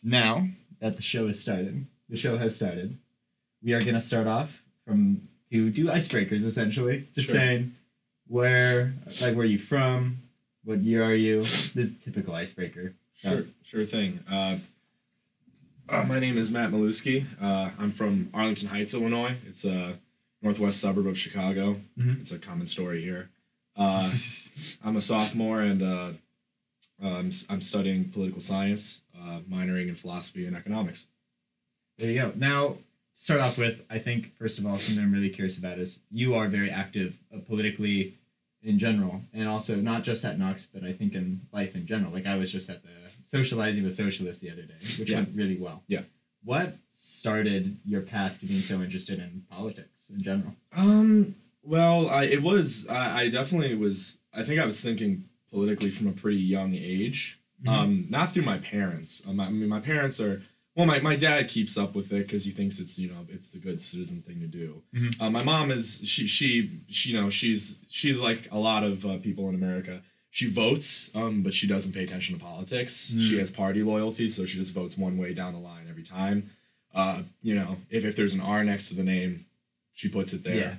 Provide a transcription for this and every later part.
Now that the show has started, we are going to start off from to do icebreakers essentially. Just Sure. saying where are you from? What year are you? This is typical icebreaker stuff. Sure thing. My name is Matt Milewski. I'm from Arlington Heights, Illinois. It's a northwest suburb of Chicago. Mhm. It's a common story here. I'm a sophomore and I'm studying political science, minoring in philosophy and economics. There you go. Now, to start off with, I think, first of all, something I'm really curious about is you are very active politically in general, and also not just at Knox, but I think in life in general. Like, I was just at the Socializing with Socialists the other day, which Yeah. went really well. Yeah. What started your path to being so interested in politics in general? Well, I definitely was. I think I was thinking politically from a pretty young age. Not through my parents. My parents are. Well, my dad keeps up with it because he thinks it's it's the good citizen thing to do. My mom is she's like a lot of people in America. She votes, but she doesn't pay attention to politics. She has party loyalty, so she just votes one way down the line every time. If there's an R next to the name, she puts it there. Yeah.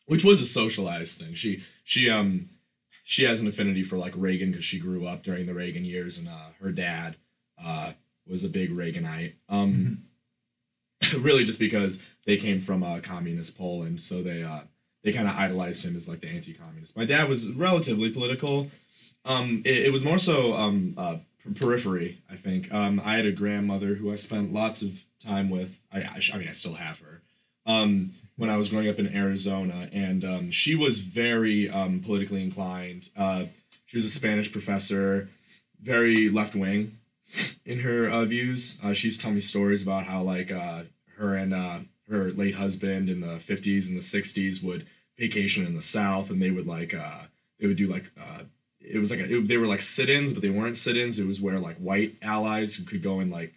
Which was a socialized thing. She has an affinity for like Reagan because she grew up during the Reagan years, and her dad was a big Reaganite. Really, just because they came from communist Poland, so they kind of idolized him as like the anti-communist. My dad was relatively political. It was more so periphery, I think. I had a grandmother who I spent lots of time with. I still have her. When I was growing up in Arizona, and she was very politically inclined. She was a Spanish professor, very left-wing in her views. She used to tell me stories about how like her and her late husband in the 50s and the 60s would vacation in the South, and they would do like they were like sit-ins, but they weren't sit-ins. It was where like white allies who could go and like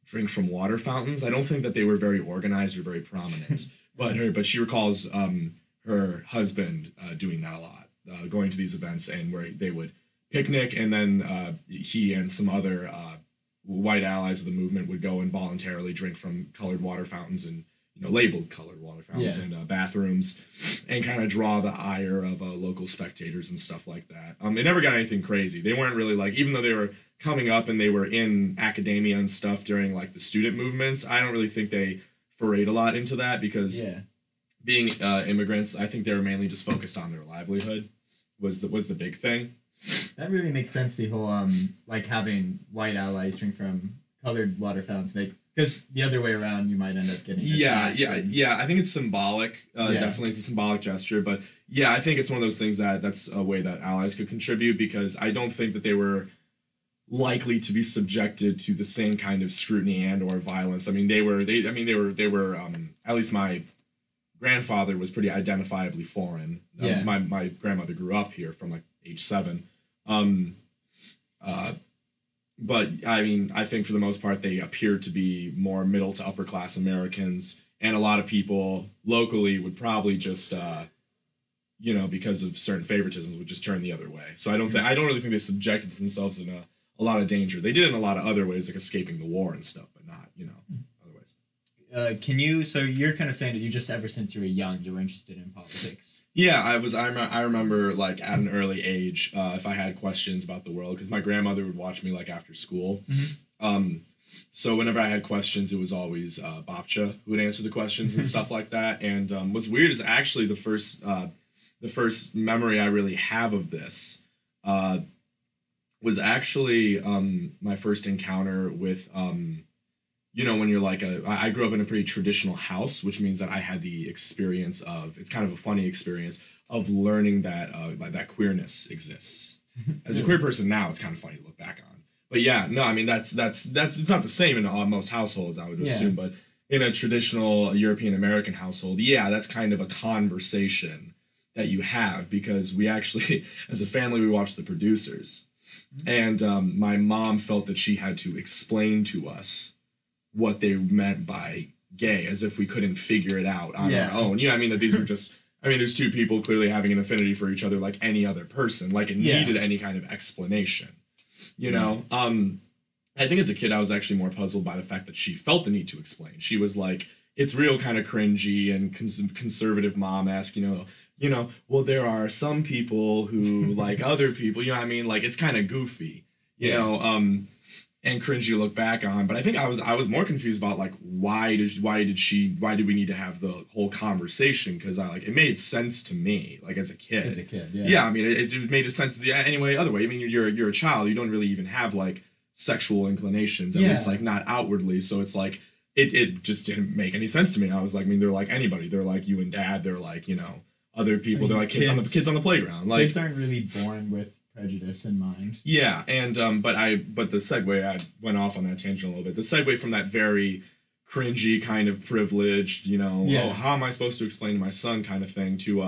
drink from water fountains. I don't think that they were very organized or very prominent, but she recalls her husband doing that a lot, going to these events and where they would picnic, and then he and some other white allies of the movement would go and voluntarily drink from colored water fountains and labeled colored water fountains and bathrooms, and kind of draw the ire of local spectators and stuff like that. It never got anything crazy. They weren't really like, even though they were coming up and they were in academia and stuff during like the student movements, I don't really think they forayed a lot into that because being immigrants, I think they were mainly just focused on their livelihood was the big thing. That really makes sense. The whole like having white allies drink from colored water fountains, because the other way around, you might end up getting I think it's symbolic. Definitely, it's a symbolic gesture. But yeah, I think it's one of those things that's a way that allies could contribute, because I don't think that they were likely to be subjected to the same kind of scrutiny and or violence. I mean, they were. At least my grandfather was pretty identifiably foreign. My grandmother grew up here from like age 7. But I mean, I think for the most part, they appear to be more middle to upper class Americans, and a lot of people locally would probably just, because of certain favoritisms, would just turn the other way. So I don't really think they subjected themselves in a lot of danger. They did it in a lot of other ways, like escaping the war and stuff, but not, other ways. So you're kind of saying that you just, ever since you were young, you were interested in politics? Yeah, I remember like at an early age, if I had questions about the world, because my grandmother would watch me like after school. So whenever I had questions, it was always Babcha who would answer the questions and stuff like that. And what's weird is actually the first memory I really have of this was actually my first encounter with when you're like I grew up in a pretty traditional house, which means that I had the experience of, it's kind of a funny experience of learning that that queerness exists. As a queer person now, it's kind of funny to look back on. But yeah, no, I mean that's it's not the same in most households, I would assume, but in a traditional European American household, that's kind of a conversation that you have, because we actually, as a family, we watched The Producers, and my mom felt that she had to explain to us what they meant by gay, as if we couldn't figure it out on our own. That these were just, there's two people clearly having an affinity for each other like any other person, like it needed any kind of explanation, I think as a kid, I was actually more puzzled by the fact that she felt the need to explain. She was like, it's real kind of cringy and conservative mom-esque, well, there are some people who like other people, you know what I mean? Like, it's kind of goofy, and cringy to look back on. But I think I was more confused about like why did we need to have the whole conversation? Because it made sense to me like as a kid. As a kid, yeah. Yeah, I mean it made a sense anyway. Other way, I mean you're a child. You don't really even have like sexual inclinations, at least like not outwardly. So it's like it just didn't make any sense to me. I was like, I mean, they're like anybody. They're like you and dad. They're like other people. I mean, they're like kids on the playground. Like kids aren't really born with prejudice in mind. Yeah, and but the segue, I went off on that tangent a little bit. The segue from that very cringy kind of privileged, oh, how am I supposed to explain to my son kind of thing to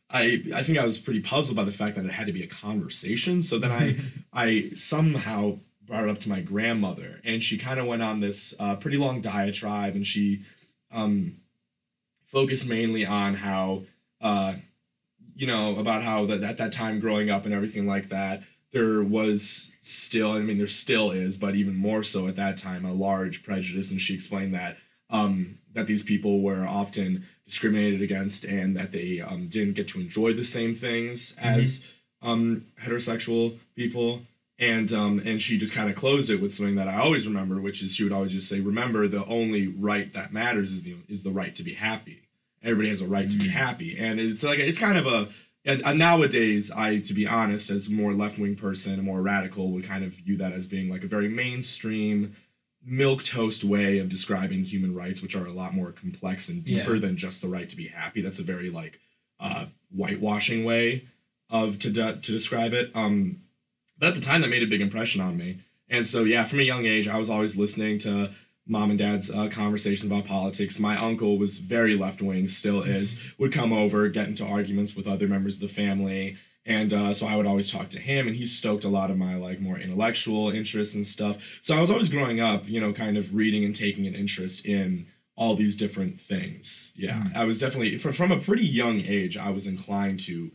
I think I was pretty puzzled by the fact that it had to be a conversation. So then I somehow brought it up to my grandmother, and she kind of went on this pretty long diatribe, and she focused mainly on how about how at that time growing up and everything like that, there was still, I mean, there still is, but even more so at that time, a large prejudice. And she explained that that these people were often discriminated against and that they didn't get to enjoy the same things as heterosexual people. And she just kind of closed it with something that I always remember, which is she would always just say, remember, the only right that matters is the right to be happy. Everybody has a right to be happy. And it's like, it's kind of and nowadays, to be honest, as a more left-wing person, a more radical, would kind of view that as being like a very mainstream, milquetoast way of describing human rights, which are a lot more complex and deeper than just the right to be happy. That's a very like whitewashing way to describe it. But at the time, that made a big impression on me. And so, from a young age, I was always listening to mom and dad's conversations about politics. My uncle was very left-wing, still is, would come over, get into arguments with other members of the family. And so I would always talk to him, and he stoked a lot of my like more intellectual interests and stuff. So I was always growing up, kind of reading and taking an interest in all these different things. Yeah, I was definitely, from a pretty young age, I was inclined to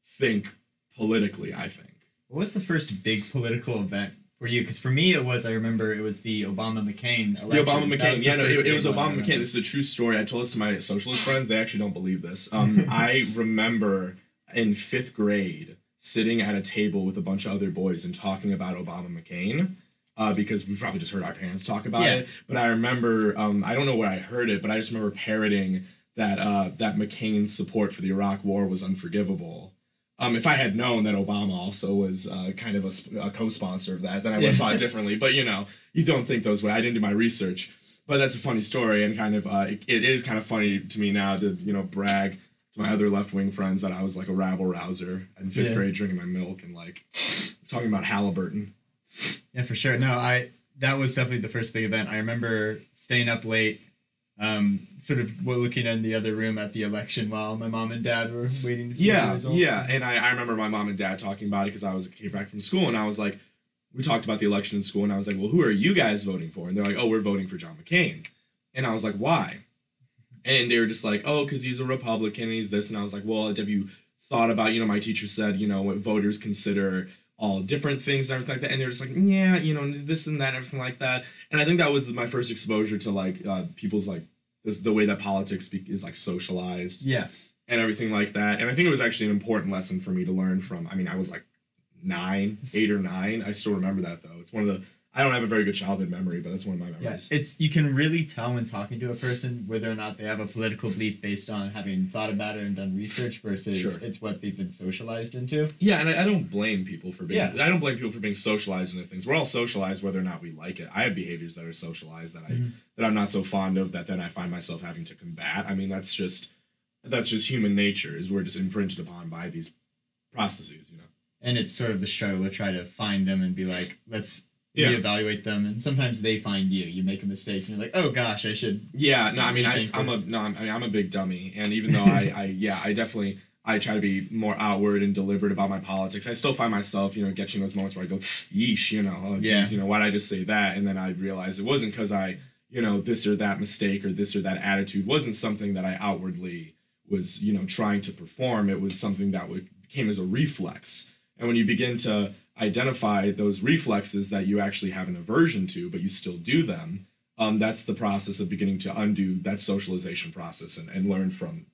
think politically, I think. What was the first big political event for you? Because for me, I remember it was the Obama-McCain election. The Obama-McCain, it was Obama-McCain. This is a true story. I told this to my socialist friends. They actually don't believe this. I remember in 5th grade sitting at a table with a bunch of other boys and talking about Obama-McCain. Because we probably just heard our parents talk about it. But I remember, I don't know where I heard it, but I just remember parroting that McCain's support for the Iraq War was unforgivable. If I had known that Obama also was kind of a co-sponsor of that, then I would have thought differently. But, you don't think those way. I didn't do my research. But that's a funny story, and kind of it is kind of funny to me now to, brag to my other left-wing friends that I was like a rabble-rouser in 5th grade drinking my milk and like talking about Halliburton. Yeah, for sure. No, that was definitely the first big event. I remember staying up late, sort of looking in the other room at the election while my mom and dad were waiting to see the results. Yeah, and I remember my mom and dad talking about it because I came back from school, and I was like, we talked about the election in school, and I was like, well, who are you guys voting for? And they're like, oh, we're voting for John McCain. And I was like, why? And they were just like, oh, because he's a Republican and he's this. And I was like, well, have you thought about, my teacher said, what voters consider all different things and everything like that. And they were just like, yeah, this and that and everything like that. And I think that was my first exposure to like people's like the way that politics is like socialized. Yeah. And everything like that. And I think it was actually an important lesson for me to learn from. I mean, I was like 8 or 9. I still remember that though. It's one of the, I don't have a very good childhood memory, but that's one of my memories. Yeah, you can really tell when talking to a person whether or not they have a political belief based on having thought about it and done research versus it's what they've been socialized into. Yeah, and I don't blame people for being. I don't blame people for being socialized into things. We're all socialized whether or not we like it. I have behaviors that are socialized that I'm not so fond of that then I find myself having to combat. I mean, that's just human nature. Is we're just imprinted upon by these processes, And it's sort of the struggle to try to find them and be like, let's reevaluate them, and sometimes they find you. You make a mistake, and you're like, "Oh gosh, I should." Yeah, no, I mean, I'm a big dummy, and even though I try to be more outward and deliberate about my politics, I still find myself, getting those moments where I go, "Yeesh," oh, geez, why did I just say that? And then I realize it wasn't because I, this or that mistake or this or that attitude wasn't something that I outwardly was, trying to perform. It was something that came as a reflex. And when you begin to identify those reflexes that you actually have an aversion to, but you still do them, that's the process of beginning to undo that socialization process and learn from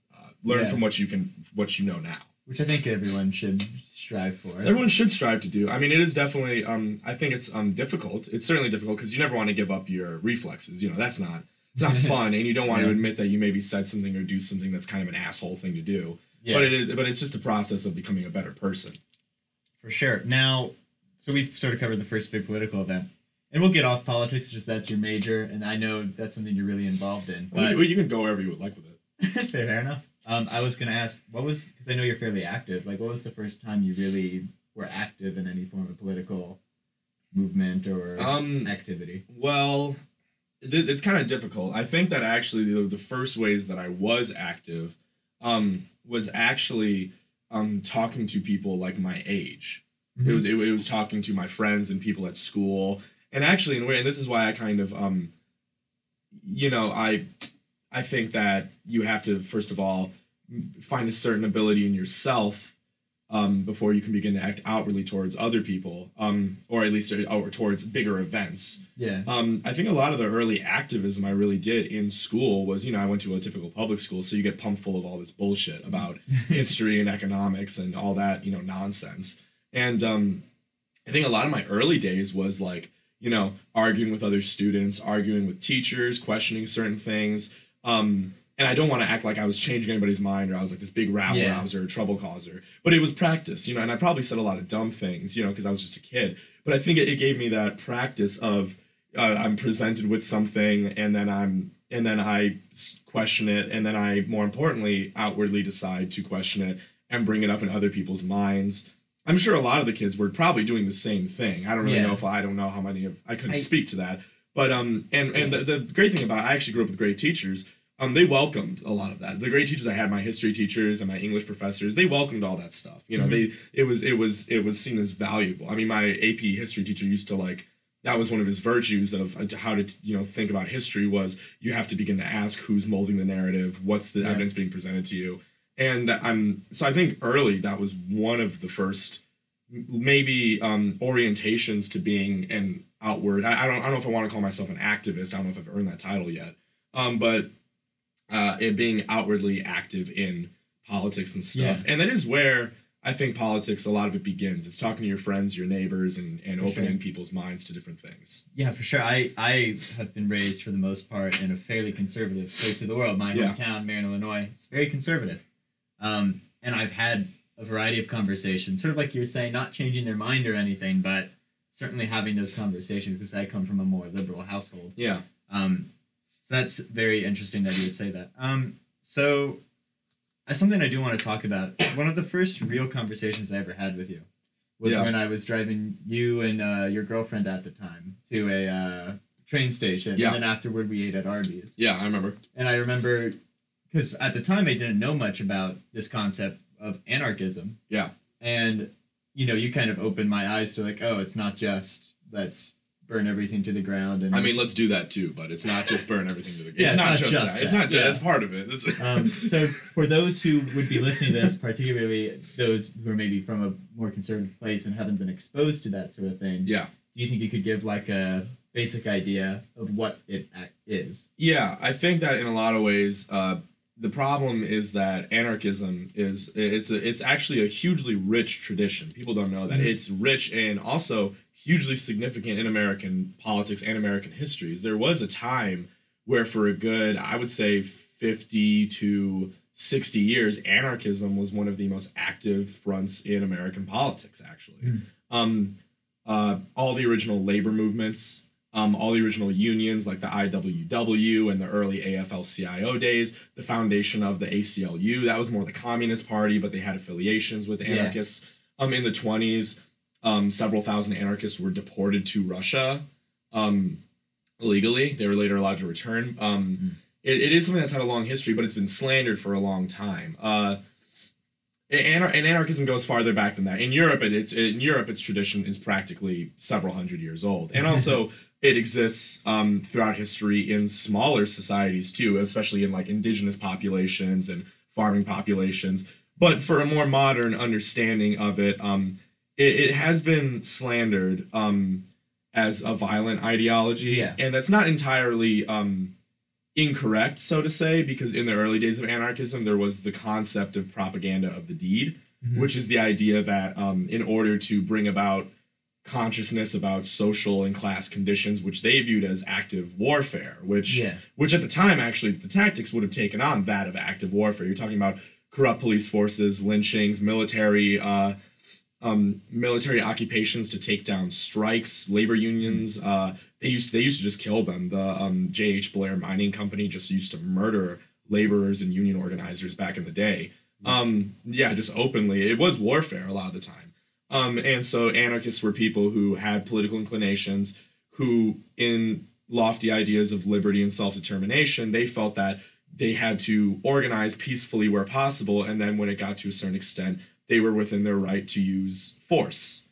what you know now. Which I think everyone should strive for. Everyone should strive to do. I mean, it is definitely. I think it's difficult. It's certainly difficult because you never want to give up your reflexes. You know, it's not fun, and you don't want to admit that you maybe said something or do something that's kind of an asshole thing to do. Yeah. But it is. But it's just a process of becoming a better person. For sure. Now, so we've sort of covered the first big political event, and we'll get off politics. Just that's your major, and I know that's something you're really involved in. But well, you can go wherever you would like with it. Fair enough. I was going to ask, because I know you're fairly active, like, what was the first time you really were active in any form of political movement or activity? Well, it's kind of difficult. I think that actually the first ways that I was active was actually talking to people like my age. Mm-hmm. It was talking to my friends and people at school. And actually, in a way, and this is why I kind of, I think that you have to, first of all, find a certain ability in yourself before you can begin to act outwardly towards other people, or at least or towards bigger events. Yeah. I think a lot of the early activism I really did in school was, I went to a typical public school, so you get pumped full of all this bullshit about history and economics and all that, nonsense. And I think a lot of my early days was like, arguing with other students, arguing with teachers, questioning certain things. And I don't want to act like I was changing anybody's mind or I was like this big rabble-rouser or trouble causer. But it was practice, and I probably said a lot of dumb things, because I was just a kid. But I think it gave me that practice of I'm presented with something and then I question it, and then I, more importantly, outwardly decide to question it and bring it up in other people's minds. I'm sure a lot of the kids were probably doing the same thing. I don't really know I don't know how many I couldn't speak to that. But the great thing about I actually grew up with great teachers. They welcomed a lot of that. The great teachers I had, my history teachers and my English professors, they welcomed all that stuff. It was seen as valuable. I mean, my AP history teacher used to that was one of his virtues of how to think about history was you have to begin to ask who's molding the narrative, what's the evidence being presented to you, and so I think early that was one of the first maybe orientations to being an outward. I don't know if I want to call myself an activist. I don't know if I've earned that title yet, but. It being outwardly active in politics and stuff. And that is where I think politics, a lot of it begins. It's talking to your friends, your neighbors, and opening people's minds to different things. Yeah, for sure. I have been raised, for the most part, in a fairly conservative place of the world. My hometown, Marion, Illinois, it's very conservative. And I've had a variety of conversations, sort of like you were saying, not changing their mind or anything, but certainly having those conversations because I come from a more liberal household. Yeah. So that's very interesting that you would say that. So something I do want to talk about. One of the first real conversations I ever had with you was when I was driving you and your girlfriend at the time to a train station. Yeah. And then afterward we ate at Arby's. Yeah, I remember. And I remember, because at the time I didn't know much about this concept of anarchism. Yeah. And, you kind of opened my eyes to it's not just let's burn everything to the ground. And I mean, let's do that too, but it's not just burn everything to the ground. It's not just that. It's not just, that's part of it. So for those who would be listening to this, particularly those who are maybe from a more conservative place and haven't been exposed to that sort of thing, do you think you could give a basic idea of what it is? Yeah, I think that in a lot of ways, the problem is that anarchism it's actually a hugely rich tradition. People don't know that. Mm-hmm. It's rich and also hugely significant in American politics and American histories. There was a time where for a good, I would say 50 to 60 years, anarchism was one of the most active fronts in American politics, actually. All the original labor movements, all the original unions like the IWW and the early AFL-CIO days, the foundation of the ACLU, that was more the Communist Party, but they had affiliations with anarchists. In the 20s, several thousand anarchists were deported to Russia illegally. They were later allowed to return. It is something that's had a long history, but it's been slandered for a long time. And anarchism goes farther back than that. In Europe, its tradition is practically several hundred years old. And also, it exists throughout history in smaller societies too, especially in indigenous populations and farming populations. But for a more modern understanding of it, it has been slandered as a violent ideology, Yeah. and that's not entirely incorrect, so to say, because in the early days of anarchism, there was the concept of propaganda of the deed, which is the idea that in order to bring about consciousness about social and class conditions, which they viewed as active warfare, which at the time, actually, the tactics would have taken on that of active warfare. You're talking about corrupt police forces, lynchings, military occupations to take down strikes, labor unions. They used to just kill them. The J.H. Blair Mining Company just used to murder laborers and union organizers back in the day. Just openly. It was warfare a lot of the time. And so anarchists were people who had political inclinations, who, in lofty ideas of liberty and self-determination, they felt that they had to organize peacefully where possible, and then when it got to a certain extent, they were within their right to use force.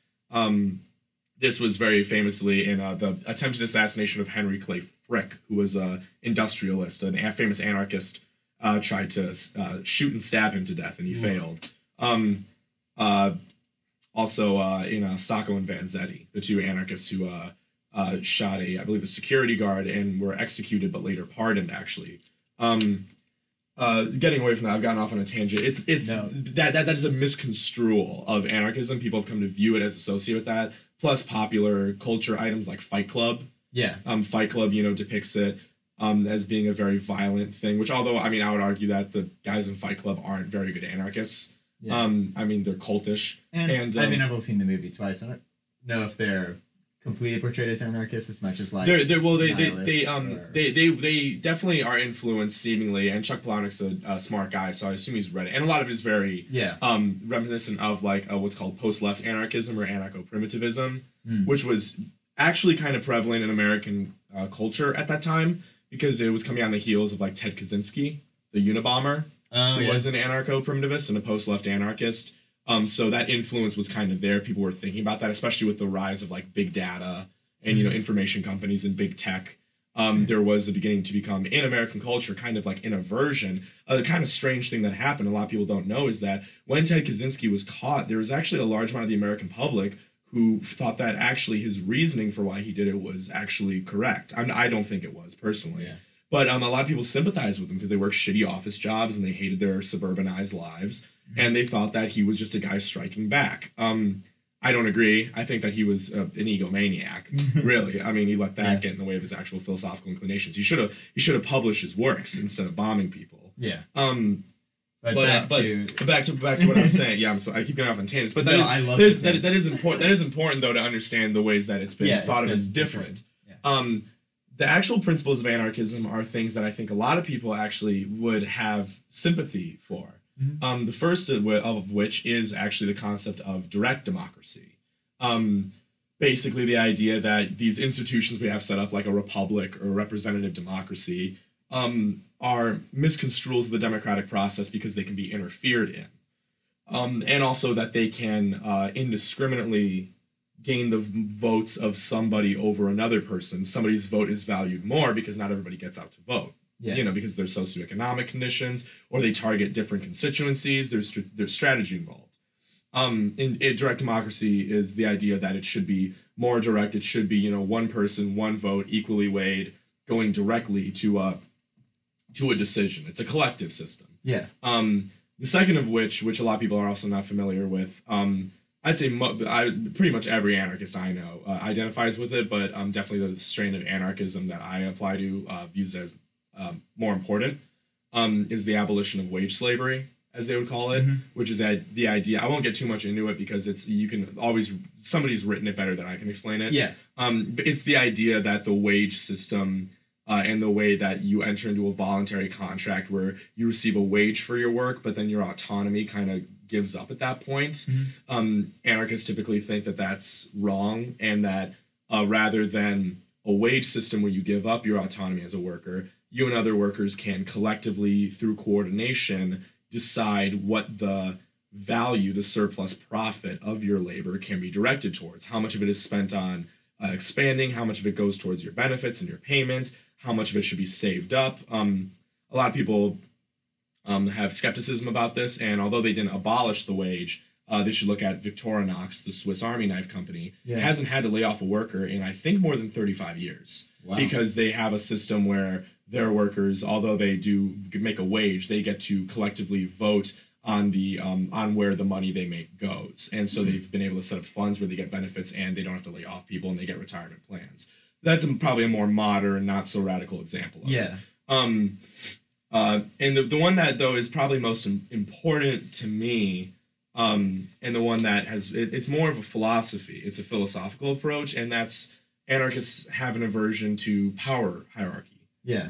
This was very famously in the attempted assassination of Henry Clay Frick, who was an industrialist, a famous anarchist, tried to shoot and stab him to death, and he failed. Also, Sacco and Vanzetti, the two anarchists who shot I believe, a security guard and were executed, but later pardoned, actually. Getting away from that, I've gotten off on a tangent. That is a misconstrual of anarchism. People have come to view it as associated with that. Plus, popular culture items like Fight Club. Yeah. Fight Club, depicts it as being a very violent thing. Which, although I would argue that the guys in Fight Club aren't very good anarchists. Yeah. They're cultish. And I've only seen the movie twice. I don't know if they're completely portrayed as anarchists as much as like they definitely are influenced seemingly, and Chuck Palahniuk's a smart guy, so I assume he's read it, and a lot of it is very reminiscent of like what's called post-left anarchism or anarcho-primitivism, which was actually kind of prevalent in American culture at that time because it was coming on the heels of like Ted Kaczynski, the Unabomber, who was an anarcho-primitivist and a post-left anarchist. So that influence was kind of there. People were thinking about that, especially with the rise of like big data and, information companies and big tech. There was a beginning to become in American culture kind of like an aversion. A kind of strange thing that happened, a lot of people don't know, is that when Ted Kaczynski was caught, there was actually a large amount of the American public who thought that actually his reasoning for why he did it was actually correct. I don't think it was, personally. Yeah. But a lot of people sympathized with him because they worked shitty office jobs and they hated their suburbanized lives. And they thought that he was just a guy striking back. I don't agree. I think that he was an egomaniac, really. He let that get in the way of his actual philosophical inclinations. He should have published his works instead of bombing people. Yeah. But back to what I was saying. Yeah, I keep getting off on tangents. But that is important. That is important, though, to understand the ways that it's been thought of as different. Yeah. The actual principles of anarchism are things that I think a lot of people actually would have sympathy for. Mm-hmm. The first of which is actually the concept of direct democracy. Basically, the idea that these institutions we have set up, like a republic or a representative democracy, are misconstruals of the democratic process because they can be interfered in. And also that they can indiscriminately gain the votes of somebody over another person. Somebody's vote is valued more because not everybody gets out to vote. Yeah. Because there's socioeconomic conditions, or they target different constituencies. There's strategy involved. In direct democracy is the idea that it should be more direct. It should be, one person, one vote, equally weighed, going directly to a decision. It's a collective system. Yeah. The second of which a lot of people are also not familiar with, I'd say pretty much every anarchist I know identifies with it, but definitely the strain of anarchism that I apply to views it as more important, is the abolition of wage slavery, as they would call it, which is the idea. I won't get too much into it because somebody's written it better than I can explain it. Yeah. It's the idea that the wage system and the way that you enter into a voluntary contract where you receive a wage for your work, but then your autonomy kind of gives up at that point. Anarchists typically think that that's wrong, and that rather than a wage system where you give up your autonomy as a worker, you and other workers can collectively, through coordination, decide what the value, the surplus profit of your labor can be directed towards. How much of it is spent on expanding, how much of it goes towards your benefits and your payment, how much of it should be saved up. A lot of people have skepticism about this, and although they didn't abolish the wage, they should look at Victorinox, the Swiss Army knife company. Yeah. Hasn't had to lay off a worker in, I think, more than 35 years. Wow. Because they have a system where their workers, although they do make a wage, they get to collectively vote on the on where the money they make goes. And so they've been able to set up funds where they get benefits and they don't have to lay off people and they get retirement plans. That's probably a more modern, not so radical example of it. And the one that, though, is probably most important to me, and the one that it's more of a philosophy, it's a philosophical approach, and that's anarchists have an aversion to power hierarchy. Yeah.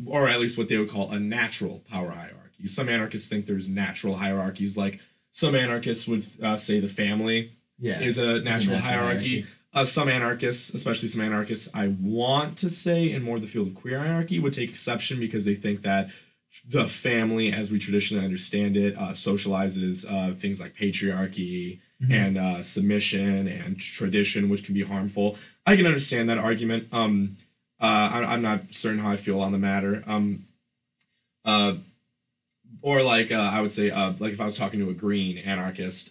Or at least what they would call a natural power hierarchy. Some anarchists think there's natural hierarchies, like some anarchists would say the family is a natural hierarchy. Some anarchists, especially some anarchists, I want to say in more the field of queer anarchy, would take exception because they think that the family, as we traditionally understand it, socializes things like patriarchy and submission and tradition, which can be harmful. I can understand that argument. I'm not certain how I feel on the matter. Or like I would say, like if I was talking to a green anarchist,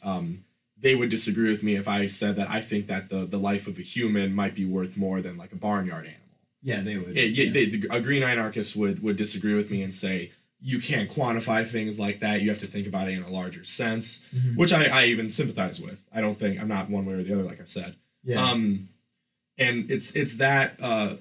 they would disagree with me if I said that I think that the life of a human might be worth more than like a barnyard animal. Yeah, they would. A green anarchist would disagree with me and say, you can't quantify things like that. You have to think about it in a larger sense, which I even sympathize with. I'm not one way or the other, like I said. Yeah. And it's that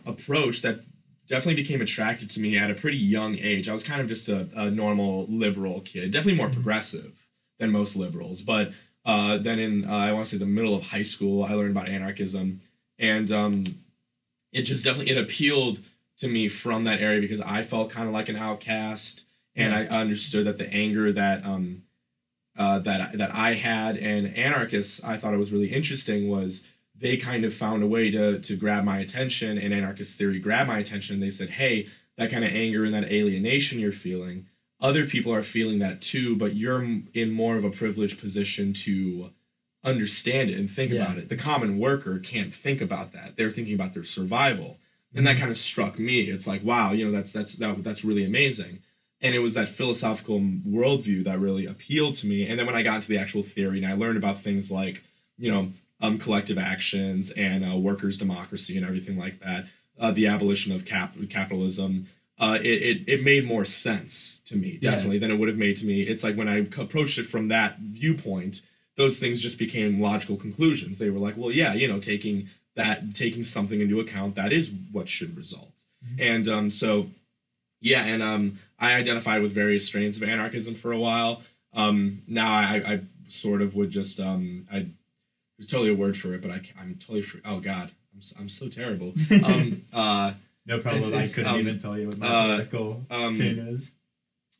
approach that definitely became attracted to me at a pretty young age. I was kind of just a normal liberal kid, definitely more progressive than most liberals. But then in, I want to say the middle of high school, I learned about anarchism. And it just definitely, it appealed to me from that area because I felt kind of like an outcast. And I understood that the anger that I had and anarchists, I thought it was really interesting was they kind of found a way to grab my attention, and anarchist theory grabbed my attention. They said, hey, that kind of anger and that alienation you're feeling, other people are feeling that too, but you're in more of a privileged position to understand it and think about it. The common worker can't think about that. They're thinking about their survival. And that kind of struck me. It's like, wow, that's really amazing. And it was that philosophical worldview that really appealed to me. And then when I got into the actual theory and I learned about things like, collective actions and workers' democracy and everything like that, the abolition of capitalism, it made more sense to me, definitely, than it would have made to me. It's like when I approached it from that viewpoint, those things just became logical conclusions. They were like, well, yeah, taking something into account, that is what should result. And I identified with various strains of anarchism for a while. Now I sort of would just there's totally a word for it, but I'm totally oh god, I'm so terrible. No problem. I couldn't even tell you what my political opinion is.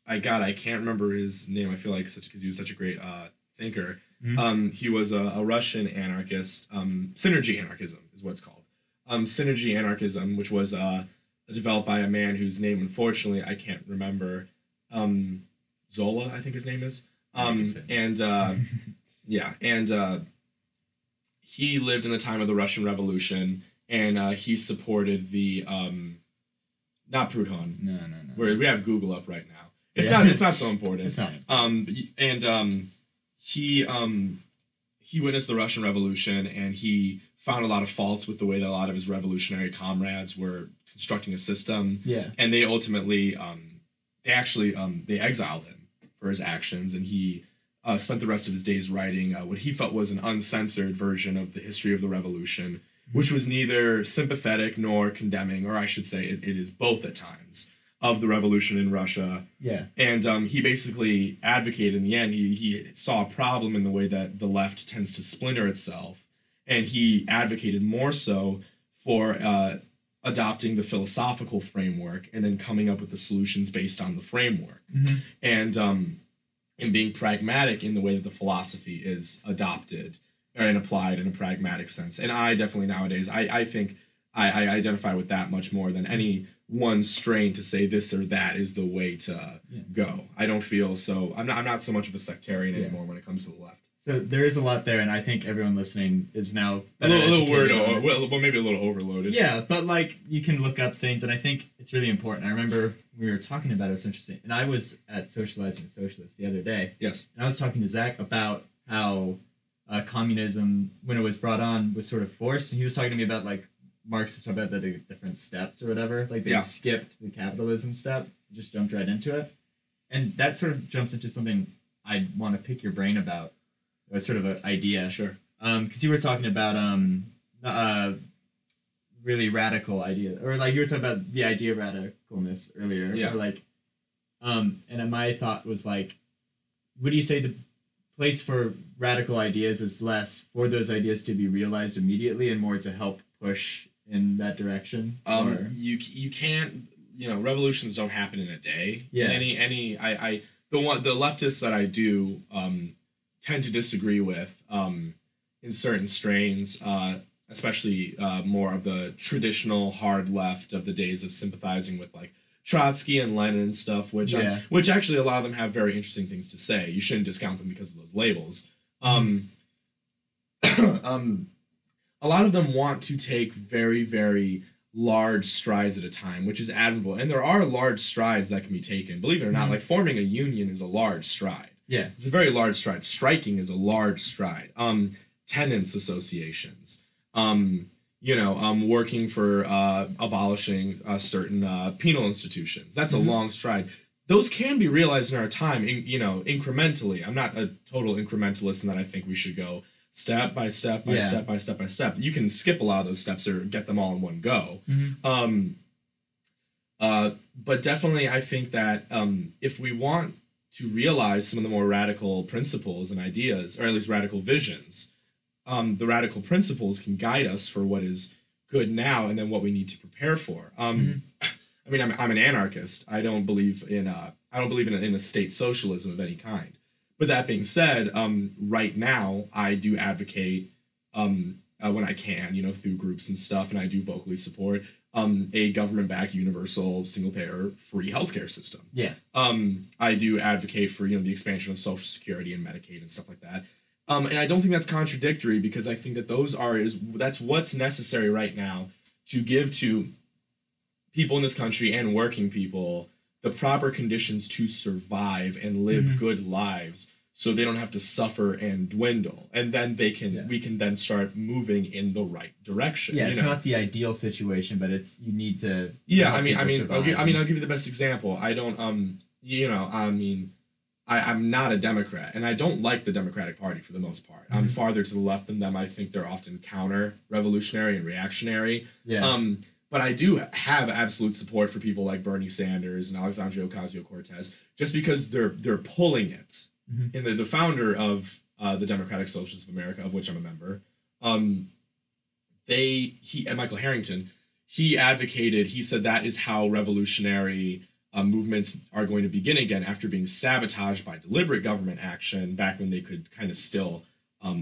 I can't remember his name. I feel like because he was such a great thinker. He was a Russian anarchist. Synergy anarchism is what it's called. Synergy anarchism, which was developed by a man whose name, unfortunately, I can't remember. Zola, I think his name is. He lived in the time of the Russian Revolution, and he supported the not Proudhon. No. We have Google up right now. It's not so important. It's not. He witnessed the Russian Revolution, and he found a lot of faults with the way that a lot of his revolutionary comrades were constructing a system. Yeah. And they ultimately they exiled him for his actions, and he spent the rest of his days writing what he felt was an uncensored version of the history of the revolution, which was neither sympathetic nor condemning, or I should say it is both at times, of the revolution in Russia. Yeah. And he basically advocated, in the end, he saw a problem in the way that the left tends to splinter itself, and he advocated more so for adopting the philosophical framework and then coming up with the solutions based on the framework. And being pragmatic in the way that the philosophy is adopted and applied in a pragmatic sense. And I definitely nowadays, I think I identify with that much more than any one strain to say this or that is the way to go. I don't feel so, I'm not so much of a sectarian anymore when it comes to the left. So there is a lot there, and I think everyone listening is now a little word, well, maybe a little overloaded. Yeah, but like you can look up things, and I think it's really important. I remember we were talking about it was interesting, and I was at Socializing with Socialists the other day. Yes. And I was talking to Zach about how communism, when it was brought on, was sort of forced. And he was talking to me about like Marx was talking about the different steps or whatever. Like they skipped the capitalism step, just jumped right into it, and that sort of jumps into something I want to pick your brain about, a sort of an idea. Sure. Because you were talking about really radical ideas, or like you were talking about the idea of radicalness earlier. Yeah. Or like, and my thought was like, would you say the place for radical ideas is less for those ideas to be realized immediately and more to help push in that direction? You can't, revolutions don't happen in a day. Yeah. The leftists that I do tend to disagree with in certain strains, especially more of the traditional hard left of the days of sympathizing with like Trotsky and Lenin and stuff, which actually a lot of them have very interesting things to say. You shouldn't discount them because of those labels. A lot of them want to take very, very large strides at a time, which is admirable. And there are large strides that can be taken. Believe it or not, like forming a union is a large stride. Yeah. It's a very large stride. Striking is a large stride. Tenants associations. Working for abolishing certain penal institutions. That's a long stride. Those can be realized in our time, incrementally. I'm not a total incrementalist in that I think we should go step by step by step by step by step. You can skip a lot of those steps or get them all in one go. But definitely I think that if we want to realize some of the more radical principles and ideas, or at least radical visions, the radical principles can guide us for what is good now and then what we need to prepare for. I mean, I'm an anarchist. I don't believe in a state socialism of any kind. But that being said, right now I do advocate when I can, through groups and stuff, and I do vocally support a government-backed, universal, single-payer, free healthcare system. Yeah. I do advocate for the expansion of Social Security and Medicaid and stuff like that. And I don't think that's contradictory because I think that that's what's necessary right now to give to people in this country and working people the proper conditions to survive and live good lives so they don't have to suffer and dwindle. And then we can then start moving in the right direction. Yeah, it's not the ideal situation, but you need to. Yeah, I'll give you the best example. I don't, I'm not a Democrat, and I don't like the Democratic Party for the most part. I'm farther to the left than them. I think they're often counter-revolutionary and reactionary. Yeah. But I do have absolute support for people like Bernie Sanders and Alexandria Ocasio-Cortez, just because they're pulling it. And the founder of the Democratic Socialists of America, of which I'm a member, and Michael Harrington, he said that is how revolutionary movements are going to begin again after being sabotaged by deliberate government action back when they could kind of still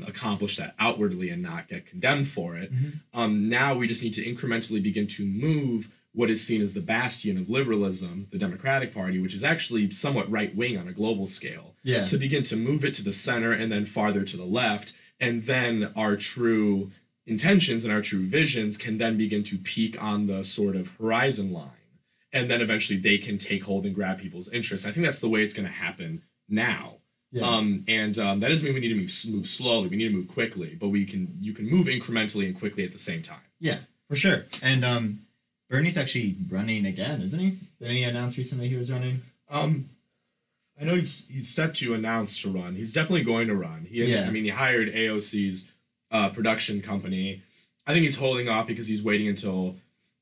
accomplish that outwardly and not get condemned for it. Now we just need to incrementally begin to move what is seen as the bastion of liberalism, the Democratic Party, which is actually somewhat right-wing on a global scale, to begin to move it to the center and then farther to the left. And then our true intentions and our true visions can then begin to peak on the sort of horizon line. And then eventually they can take hold and grab people's interest. I think that's the way it's going to happen now. Yeah. That doesn't mean we need to move slowly. We need to move quickly, but you can move incrementally and quickly at the same time. Yeah, for sure. And Bernie's actually running again, isn't he? Did he announce recently he was running? I know he's set to announce to run. He's definitely going to run. He hired AOC's production company. I think he's holding off because he's waiting until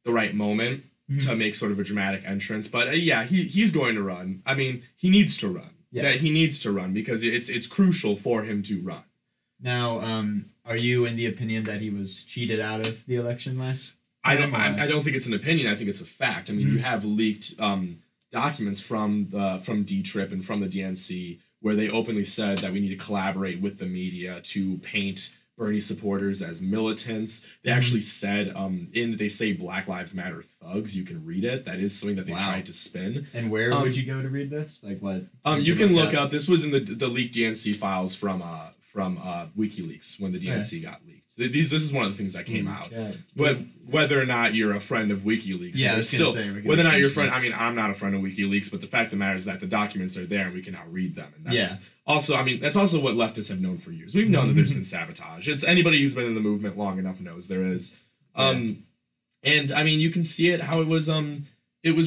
the right moment to make sort of a dramatic entrance. But he's going to run. I mean, he needs to run. Yeah. He needs to run because it's crucial for him to run. Now, are you in the opinion that he was cheated out of the election last? I don't think it's an opinion. I think it's a fact. I mean, you have leaked documents from D-Trip and from the DNC where they openly said that we need to collaborate with the media to paint Bernie supporters as militants. They actually said they say Black Lives Matter thugs. You can read it. That is something that they tried to spin. And where would you go to read this? Like what? You can look up. This was in the leaked DNC files from WikiLeaks when the DNC got leaked. This is one of the things that came out. But whether or not you're a friend of WikiLeaks, whether or not you're a friend, I mean, I'm not a friend of WikiLeaks, but the fact of the matter is that the documents are there and we can now read them, and that's Also, I mean, that's also what leftists have known for years. We've known that there's been sabotage. It's anybody who's been in the movement long enough knows there is. And I mean, you can see it how it was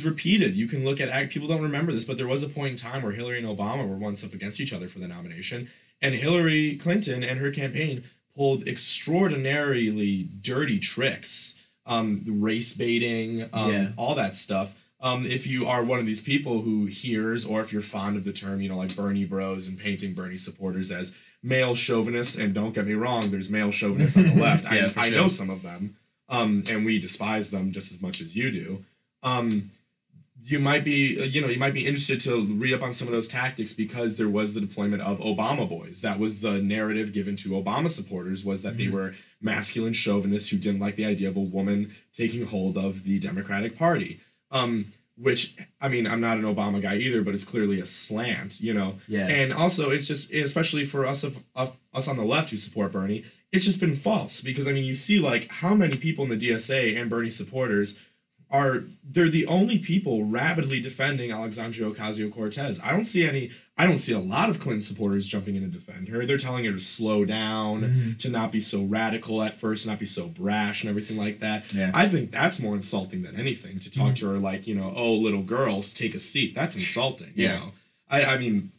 repeated. You can look at people don't remember this, but there was a point in time where Hillary and Obama were once up against each other for the nomination, and Hillary Clinton and her campaign pulled extraordinarily dirty tricks, race baiting, all that stuff. If you are one of these people who hears, or if you're fond of the term, like Bernie bros and painting Bernie supporters as male chauvinists, and don't get me wrong, there's male chauvinists on the left. I know some of them, and we despise them just as much as you do. You might be interested to read up on some of those tactics, because there was the deployment of Obama boys. That was the narrative given to Obama supporters, was that they were masculine chauvinists who didn't like the idea of a woman taking hold of the Democratic Party. Which, I mean, I'm not an Obama guy either, but it's clearly a slant, Yeah. And also, it's just, especially for us on the left who support Bernie, it's just been false. Because, I mean, you see, like, how many people in the DSA and Bernie supporters they're the only people rabidly defending Alexandria Ocasio-Cortez. I don't see a lot of Clinton supporters jumping in to defend her. They're telling her to slow down, to not be so radical at first, not be so brash and everything like that. Yeah. I think that's more insulting than anything, to talk to her like, oh, little girls, take a seat. That's insulting, you know? I mean,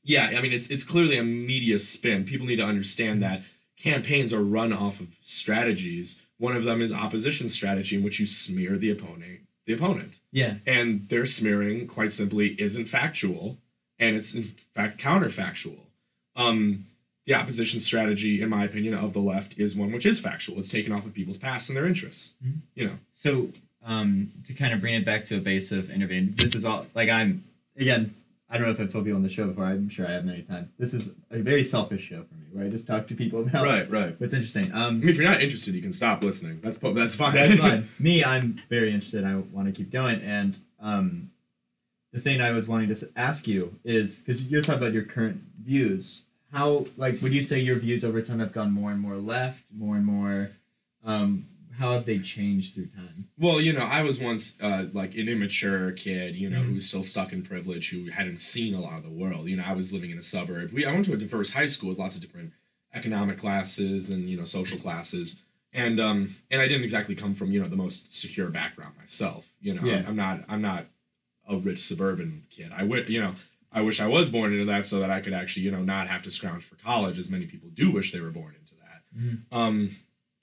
it's clearly a media spin. People need to understand that campaigns are run off of strategies. One of them is opposition strategy, in which you smear the opponent. Yeah. And their smearing, quite simply, isn't factual, and it's in fact counterfactual. The opposition strategy, in my opinion, of the left is one which is factual. It's taken off of people's past and their interests. So to kind of bring it back to a base of interviewing, this is all, like, I don't know if I've told you on the show before. I'm sure I have many times. This is a very selfish show for me, where I just talk to people about what's interesting. I mean, if you're not interested, you can stop listening. That's fine. That's fine. Me, I'm very interested. I want to keep going. And the thing I was wanting to ask you is, because you're talking about your current views, how, like, would you say your views over time have gone more and more left, more and more, how have they changed through time? Well, I was once like an immature kid, who was still stuck in privilege, who hadn't seen a lot of the world. I was living in a suburb. I went to a diverse high school with lots of different economic classes and, social classes. And I didn't exactly come from, the most secure background myself. I'm not a rich suburban kid. I wish I was born into that, so that I could actually, not have to scrounge for college, as many people do wish they were born into that.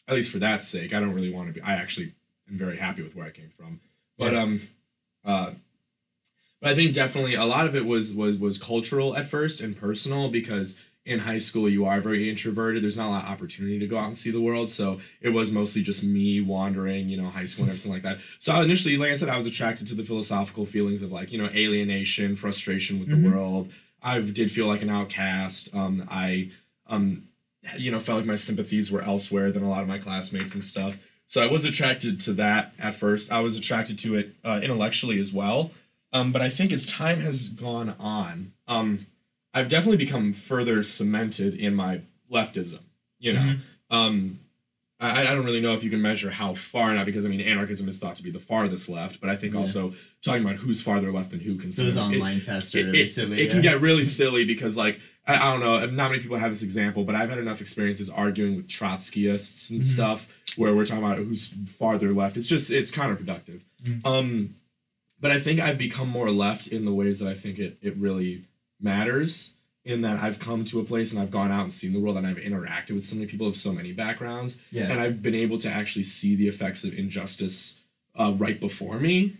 At least for that sake. I don't really want to be. I actually am very happy with where I came from. But but I think definitely a lot of it was cultural at first and personal, because in high school you are very introverted. There's not a lot of opportunity to go out and see the world. So it was mostly just me wandering, high school and everything like that. So initially, like I said, I was attracted to the philosophical feelings of, like, alienation, frustration with the world. I did feel like an outcast. Felt like my sympathies were elsewhere than a lot of my classmates and stuff. So I was attracted to that at first. I was attracted to it intellectually as well. But I think as time has gone on, I've definitely become further cemented in my leftism. I don't really know if you can measure how far now, because, I mean, anarchism is thought to be the farthest left, but I think also talking about who's farther left than who can. Those online tests are really silly. It can get really silly, because, like, I don't know, not many people have this example, but I've had enough experiences arguing with Trotskyists and stuff, where we're talking about who's farther left. It's counterproductive. But I think I've become more left in the ways that I think it really matters, in that I've come to a place and I've gone out and seen the world, and I've interacted with so many people of so many backgrounds, and I've been able to actually see the effects of injustice right before me.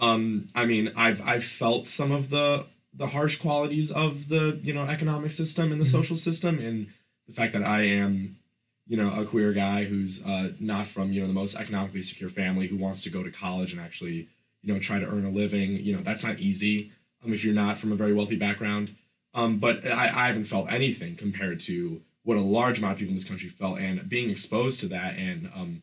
I mean, I've felt some of the harsh qualities of the economic system and the social system, and the fact that I am a queer guy who's not from the most economically secure family, who wants to go to college and actually try to earn a living. That's not easy if you're not from a very wealthy background. But I haven't felt anything compared to what a large amount of people in this country felt, and being exposed to that, and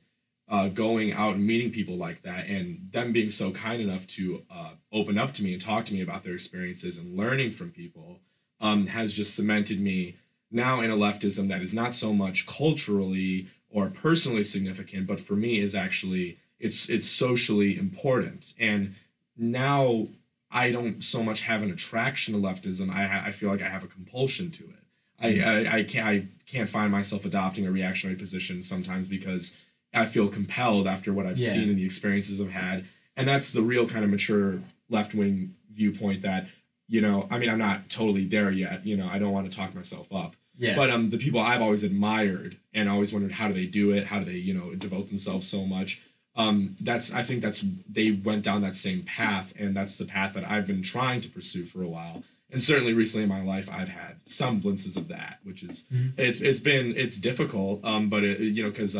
going out and meeting people like that, and them being so kind enough to open up to me and talk to me about their experiences, and learning from people has just cemented me now in a leftism that is not so much culturally or personally significant, but for me is actually it's socially important. And now I don't so much have an attraction to leftism. I feel like I have a compulsion to it. I can't find myself adopting a reactionary position sometimes because I feel compelled after what I've seen and the experiences I've had. And that's the real kind of mature left-wing viewpoint that, I mean, I'm not totally there yet. I don't want to talk myself up. Yeah. But the people I've always admired and always wondered how do they do it? How do they, devote themselves so much? I think they went down that same path, and that's the path that I've been trying to pursue for a while. And certainly recently in my life, I've had semblances of that, which is, it's difficult. But because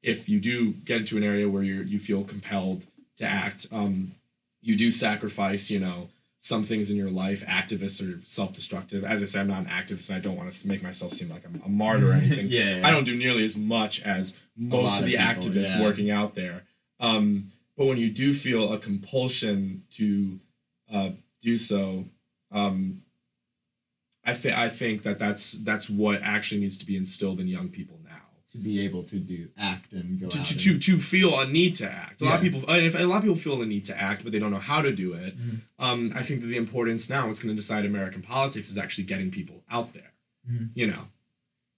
if you do get into an area where you feel compelled to act, you do sacrifice, some things in your life. Activists are self-destructive. As I said, I'm not an activist, and I don't want to make myself seem like I'm a martyr or anything. I don't do nearly as much as most of the activists working out there. But when you do feel a compulsion to do so, I think that's what actually needs to be instilled in young people now. To be able to act and go out. To feel a need to act. A lot of people feel the need to act, but they don't know how to do it. I think that the importance now, what's going to decide American politics, is actually getting people out there.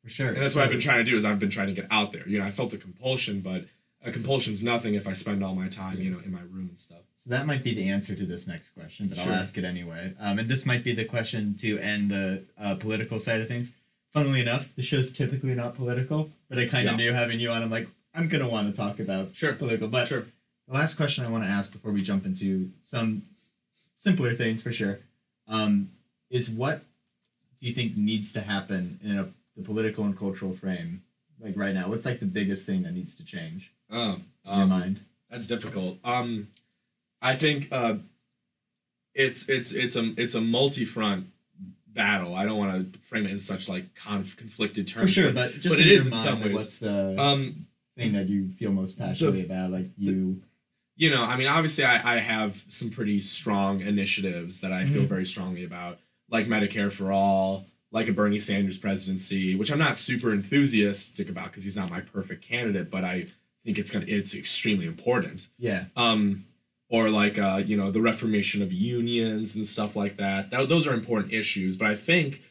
For sure. And that's what I've been trying to do. I've been trying to get out there. I felt a compulsion, but a compulsion's nothing if I spend all my time, in my room and stuff. So that might be the answer to this next question, but I'll ask it anyway. And this might be the question to end the political side of things. Funnily enough, the show's typically not political, but I kind of knew having you on, I'm like, I'm going to want to talk about political. But the last question I want to ask before we jump into some simpler things for sure, is what do you think needs to happen in the political and cultural frame, like right now? What's like the biggest thing that needs to change in your mind? That's difficult. I think it's a multi-front battle. I don't want to frame it in such like conflicted terms. For sure, but just in your mind, what's the thing that you feel most passionately about? Like I mean, obviously I have some pretty strong initiatives that I feel very strongly about, like Medicare for All, like a Bernie Sanders presidency, which I'm not super enthusiastic about because he's not my perfect candidate, but I think it's extremely important. Yeah. Or like the reformation of unions and stuff like that. Those are important issues, but I think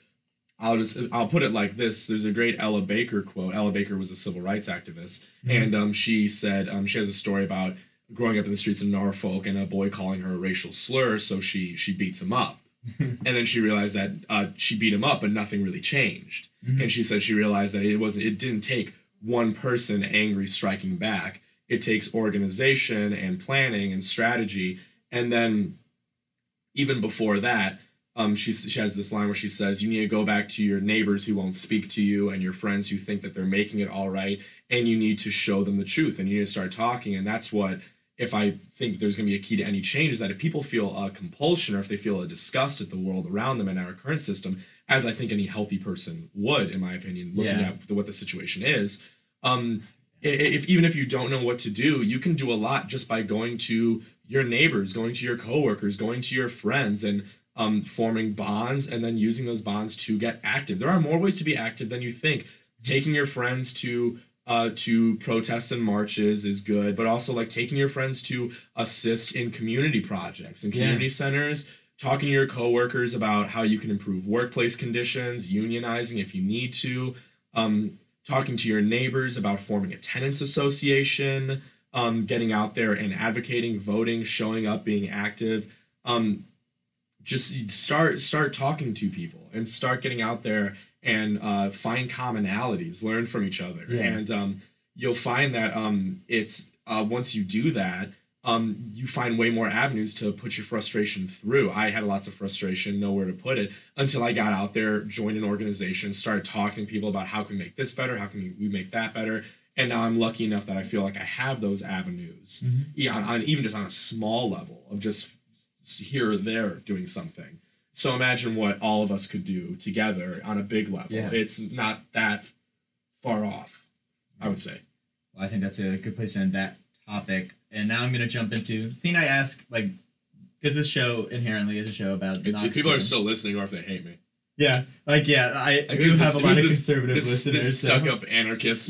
I'll put it like this. There's a great Ella Baker quote. Ella Baker was a civil rights activist, and she said she has a story about growing up in the streets of Norfolk and a boy calling her a racial slur, so she beats him up. And then she realized that she beat him up, but nothing really changed. And she said she realized that it didn't take one person angry striking back. It takes organization and planning and strategy. And then even before that, she has this line where she says, you need to go back to your neighbors who won't speak to you and your friends who think that they're making it all right. And you need to show them the truth and you need to start talking. And that's what, if I think there's going to be a key to any change, is that if people feel a compulsion or if they feel a disgust at the world around them and our current system, as I think any healthy person would, in my opinion, looking at what the situation is, even if you don't know what to do, you can do a lot just by going to your neighbors, going to your coworkers, going to your friends, and forming bonds, and then using those bonds to get active. There are more ways to be active than you think. Taking your friends to protests and marches is good, but also like taking your friends to assist in community projects and community centers. Talking to your coworkers about how you can improve workplace conditions, unionizing if you need to. Talking to your neighbors about forming a tenants association, getting out there and advocating, voting, showing up, being active. Just start talking to people and start getting out there and find commonalities, learn from each other. And you'll find that it's once you do that, you find way more avenues to put your frustration through. I had lots of frustration, nowhere to put it, until I got out there, joined an organization, started talking to people about how can we make this better, how can we make that better. And now I'm lucky enough that I feel like I have those avenues, even just on a small level of just here or there doing something. So imagine what all of us could do together on a big level. It's not that far off, I would say. Well, I think that's a good place to end that topic. And now I'm going to jump into the thing I ask, like, because this show inherently is a show about If people are still listening or if they hate me. I do have a lot of conservative listeners. This stuck-up anarchist.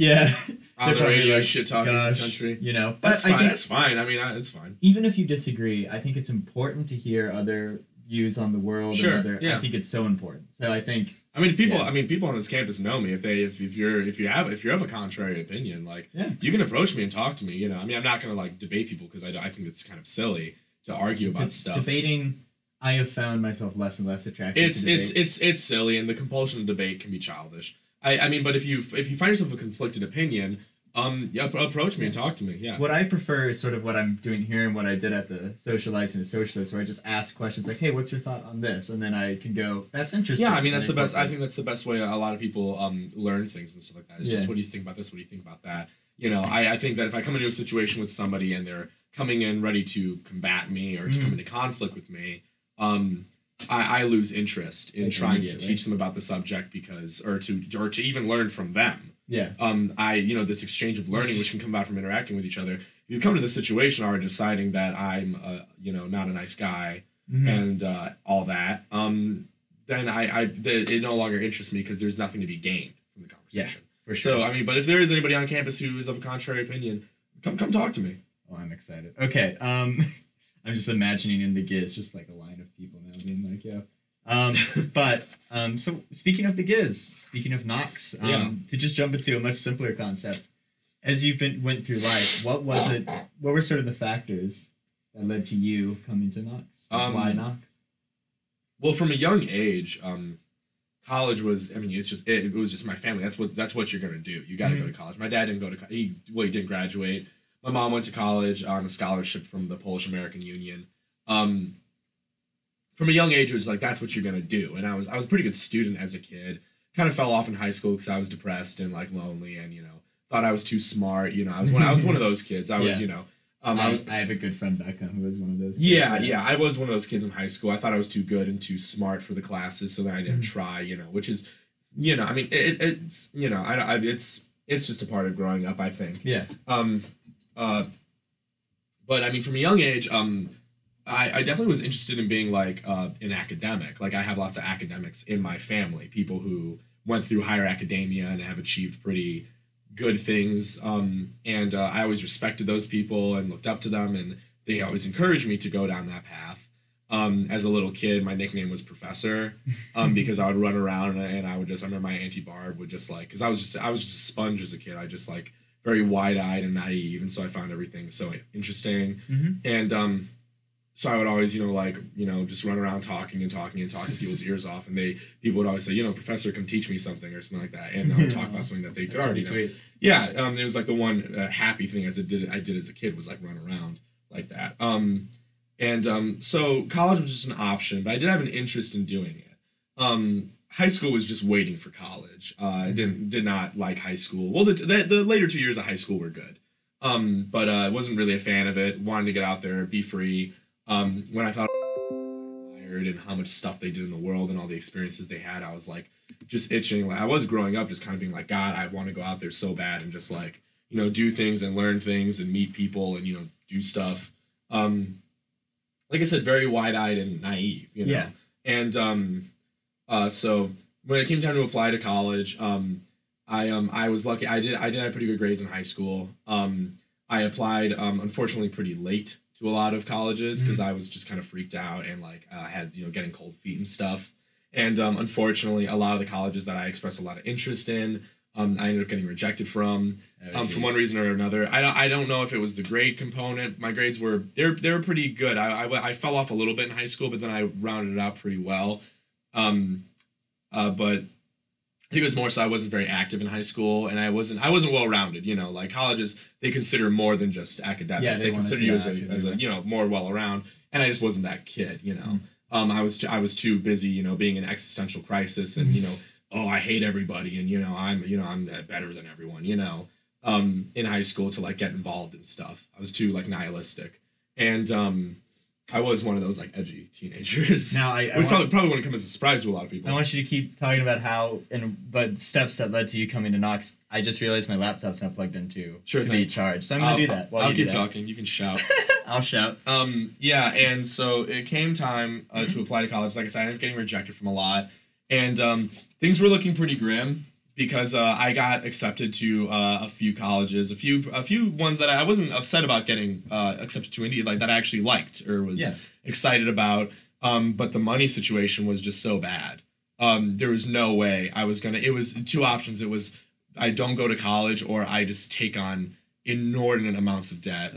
on the radio shit talking in this country. You know, that's but fine. That's fine. I mean, it's fine. Even if you disagree, I think it's important to hear other views on the world. Sure. And I think it's so important. So I think. I mean, people on this campus know me. If you have a contrary opinion, like you can approach me and talk to me. You know, I mean, I'm not gonna like debate people because I think it's kind of silly to argue about stuff. Debating, I have found myself less and less attracted to debates. It's silly, and the compulsion to debate can be childish. I mean, but if you find yourself a conflicted opinion, approach me and talk to me. Yeah. What I prefer is sort of what I'm doing here and what I did at the Socializing to Socialist, where I just ask questions like, "Hey, what's your thought on this?" And then I can go, "That's interesting." Yeah, I mean that's the best. I think that's the best way a lot of people learn things and stuff like that. It's just what do you think about this? What do you think about that? You know, I think that if I come into a situation with somebody and they're coming in ready to combat me or to come into conflict with me, I lose interest in trying to teach them about the subject or to even learn from them. Yeah. This exchange of learning, which can come about from interacting with each other. If you come to this situation already deciding that I'm, not a nice guy and all that, then it no longer interests me because there's nothing to be gained from the conversation. Yeah, for sure. So, I mean, but if there is anybody on campus who is of a contrary opinion, come talk to me. Oh, I'm excited. Okay. I'm just imagining in the Giz just like a line of people now being like, "Yo." So speaking of the Giz, speaking of Knox, to just jump into a much simpler concept, as went through life, what were sort of the factors that led to you coming to Knox? Why Knox? Well, from a young age, college was, I mean, it was just my family. That's what you're going to do. You got to go to college. My dad didn't go to he didn't graduate. My mom went to college on a scholarship from the Polish American Union. From a young age, it was like, that's what you're going to do. And I was a pretty good student as a kid. Kind of fell off in high school because I was depressed and like lonely and, thought I was too smart. I was one of those kids. I was, I have a good friend back home who was one of those kids. Yeah. I was one of those kids in high school. I thought I was too good and too smart for the classes, so then I didn't try, which is, I mean, it's just a part of growing up, I think. Yeah. But I mean, from a young age, I definitely was interested in being like an academic. Like I have lots of academics in my family, people who went through higher academia and have achieved pretty good things. And I always respected those people and looked up to them, and they always encouraged me to go down that path. As a little kid, my nickname was Professor, because I would run around and I remember my Auntie Barb would just like, because I was just a sponge as a kid. I just like very wide-eyed and naive, and so I found everything so interesting. And so I would always, just run around talking people's ears off, and people would always say, Professor, come teach me something or something like that, and I would talk about something that they could already know. Sweet. Yeah, it was like the one happy thing I did as a kid was like run around like that. So college was just an option, but I did have an interest in doing it. High school was just waiting for college. I did not like high school. Well, the later 2 years of high school were good, but I wasn't really a fan of it. Wanted to get out there, be free. When I thought and how much stuff they did in the world and all the experiences they had, I was like just itching. Like I was growing up, just kind of being like, God, I want to go out there so bad and just like do things and learn things and meet people and do stuff. Like I said, very wide-eyed and naive. Yeah. And so when it came time to apply to college, I was lucky. I did have pretty good grades in high school. I applied unfortunately pretty late to a lot of colleges because I was just kind of freaked out and like had getting cold feet and stuff. And unfortunately, a lot of the colleges that I expressed a lot of interest in, I ended up getting rejected from one reason or another. I don't know if it was the grade component. My grades were they were pretty good. I fell off a little bit in high school, but then I rounded it out pretty well. But I think it was more so I wasn't very active in high school, and I wasn't well rounded. Like colleges, they consider more than just academics. Yeah, they consider you as a more well around, and I just wasn't that kid. I was too busy being in existential crisis and oh, I hate everybody and I'm better than everyone in high school to like get involved in stuff. I was too like nihilistic, and I was one of those like edgy teenagers. Now probably wouldn't come as a surprise to a lot of people. I want you to keep talking about how and the steps that led to you coming to Knox. I just realized my laptop's not plugged into to be charged, so I'm gonna do that. I'll keep talking. You can shout. I'll shout. Yeah, and so it came time to apply to college. Like I said, I ended up getting rejected from a lot, and things were looking pretty grim because I got accepted to a few colleges, a few ones that I wasn't upset about getting accepted to, indeed, like that I actually liked or was excited about. But the money situation was just so bad. There was no way I was gonna. It was two options. It was I don't go to college or I just take on inordinate amounts of debt.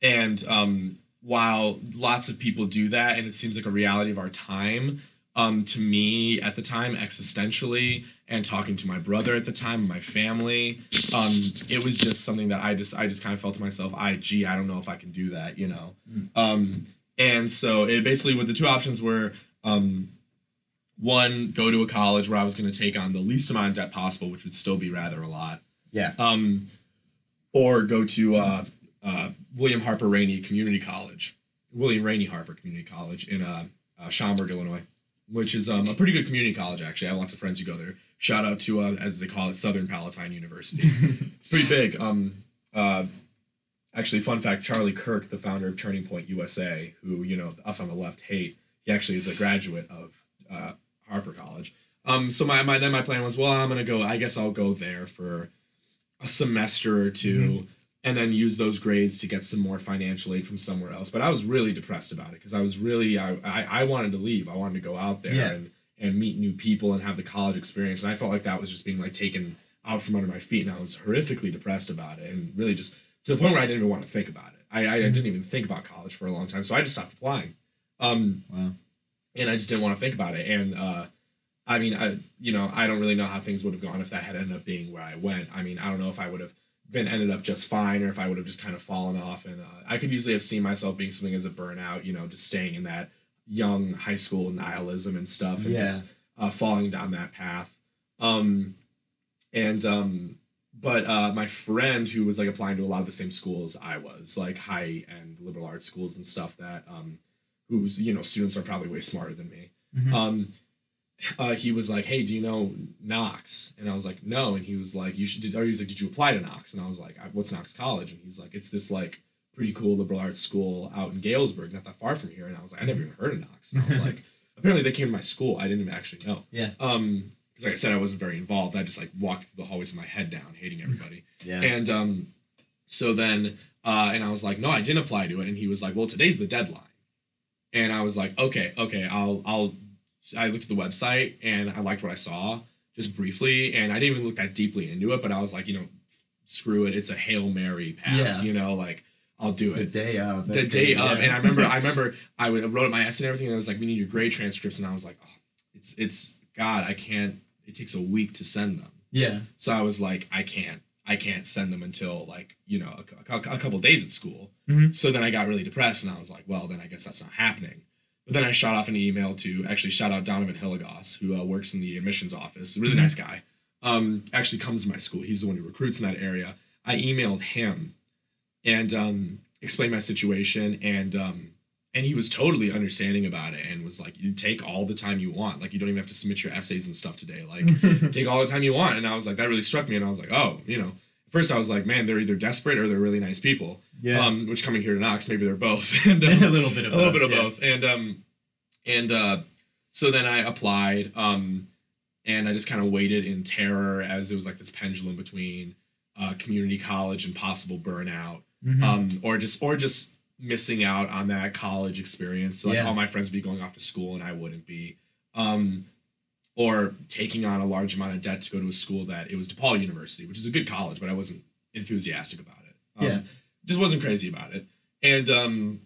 And while lots of people do that, and it seems like a reality of our time, to me at the time, existentially, and talking to my brother at the time, my family, it was just something that I just kind of felt to myself, I don't know if I can do that, you know. And so it basically, what the two options were, one, go to a college where I was going to take on the least amount of debt possible, which would still be rather a lot. Yeah. Or go to William Harper Rainey Community College, William Rainey Harper Community College in Schaumburg, Illinois, which is a pretty good community college, actually. I have lots of friends who go there. Shout out to, as they call it, Southern Palatine University. It's pretty big. Actually, fun fact, Charlie Kirk, the founder of Turning Point USA, who, you know, us on the left hate, he actually is a graduate of Harper College. So my plan was, well, I'm going to go, I guess I'll go there for a semester or two, and then use those grades to get some more financial aid from somewhere else. But I was really depressed about it because I was really, I wanted to leave. I wanted to go out there and meet new people and have the college experience. And I felt like that was just being like taken out from under my feet. And I was horrifically depressed about it, and really just to the point where I didn't even want to think about it. I didn't even think about college for a long time. So I just stopped applying. And I just didn't want to think about it. And I mean, I don't really know how things would have gone if that had ended up being where I went. I mean, I don't know if I would have ended up just fine, or if I would have just kind of fallen off. And I could easily have seen myself being something as a burnout, you know, just staying in that young high school nihilism and stuff, and just falling down that path. But my friend, who was like applying to a lot of the same schools I was, like high end liberal arts schools and stuff, that whose, you know, students are probably way smarter than me. He was like, hey, do you know Knox? And I was like, no. And he was like, you should. Or he was like, did you apply to Knox? And I was like, what's Knox College? And he's like, it's this like pretty cool liberal arts school out in Galesburg, not that far from here. And I was like, I never even heard of Knox. And I was like, apparently they came to my school. I didn't even actually know. Yeah. Because like I said, I wasn't very involved. I just like walked through the hallways with my head down, hating everybody. And so then, and I was like, no, I didn't apply to it. And he was like, well, today's the deadline. And I was like, okay, I looked at the website and I liked what I saw just briefly, and I didn't even look that deeply into it, but I was like, you know, screw it. It's a Hail Mary pass, you know, like I'll do it. The day of. And I remember I wrote up my essay and everything, and I was like, we need your grade transcripts. And I was like, oh, it's God, I can't, it takes a week to send them. Yeah. So I was like, I can't send them until like, you know, a couple days at school. So then I got really depressed, and I was like, well, then I guess that's not happening. But then I shot off an email to actually shout out Donovan Hilligoss, who works in the admissions office. A really nice guy. Actually comes to my school. He's the one who recruits in that area. I emailed him and explained my situation, and he was totally understanding about it and was like, you take all the time you want. Like, you don't even have to submit your essays and stuff today. Like, take all the time you want. And I was like, that really struck me. And I was like, oh, you know, at first I was like, man, they're either desperate or they're really nice people. Yeah. Which, coming here to Knox, maybe they're both. And a little bit of both. And so then I applied, and I just kind of waited in terror as it was like this pendulum between community college and possible burnout, or just missing out on that college experience. So like all my friends would be going off to school and I wouldn't be, or taking on a large amount of debt to go to a school that it was DePaul University, which is a good college, but I wasn't enthusiastic about it. Just wasn't crazy about it. And and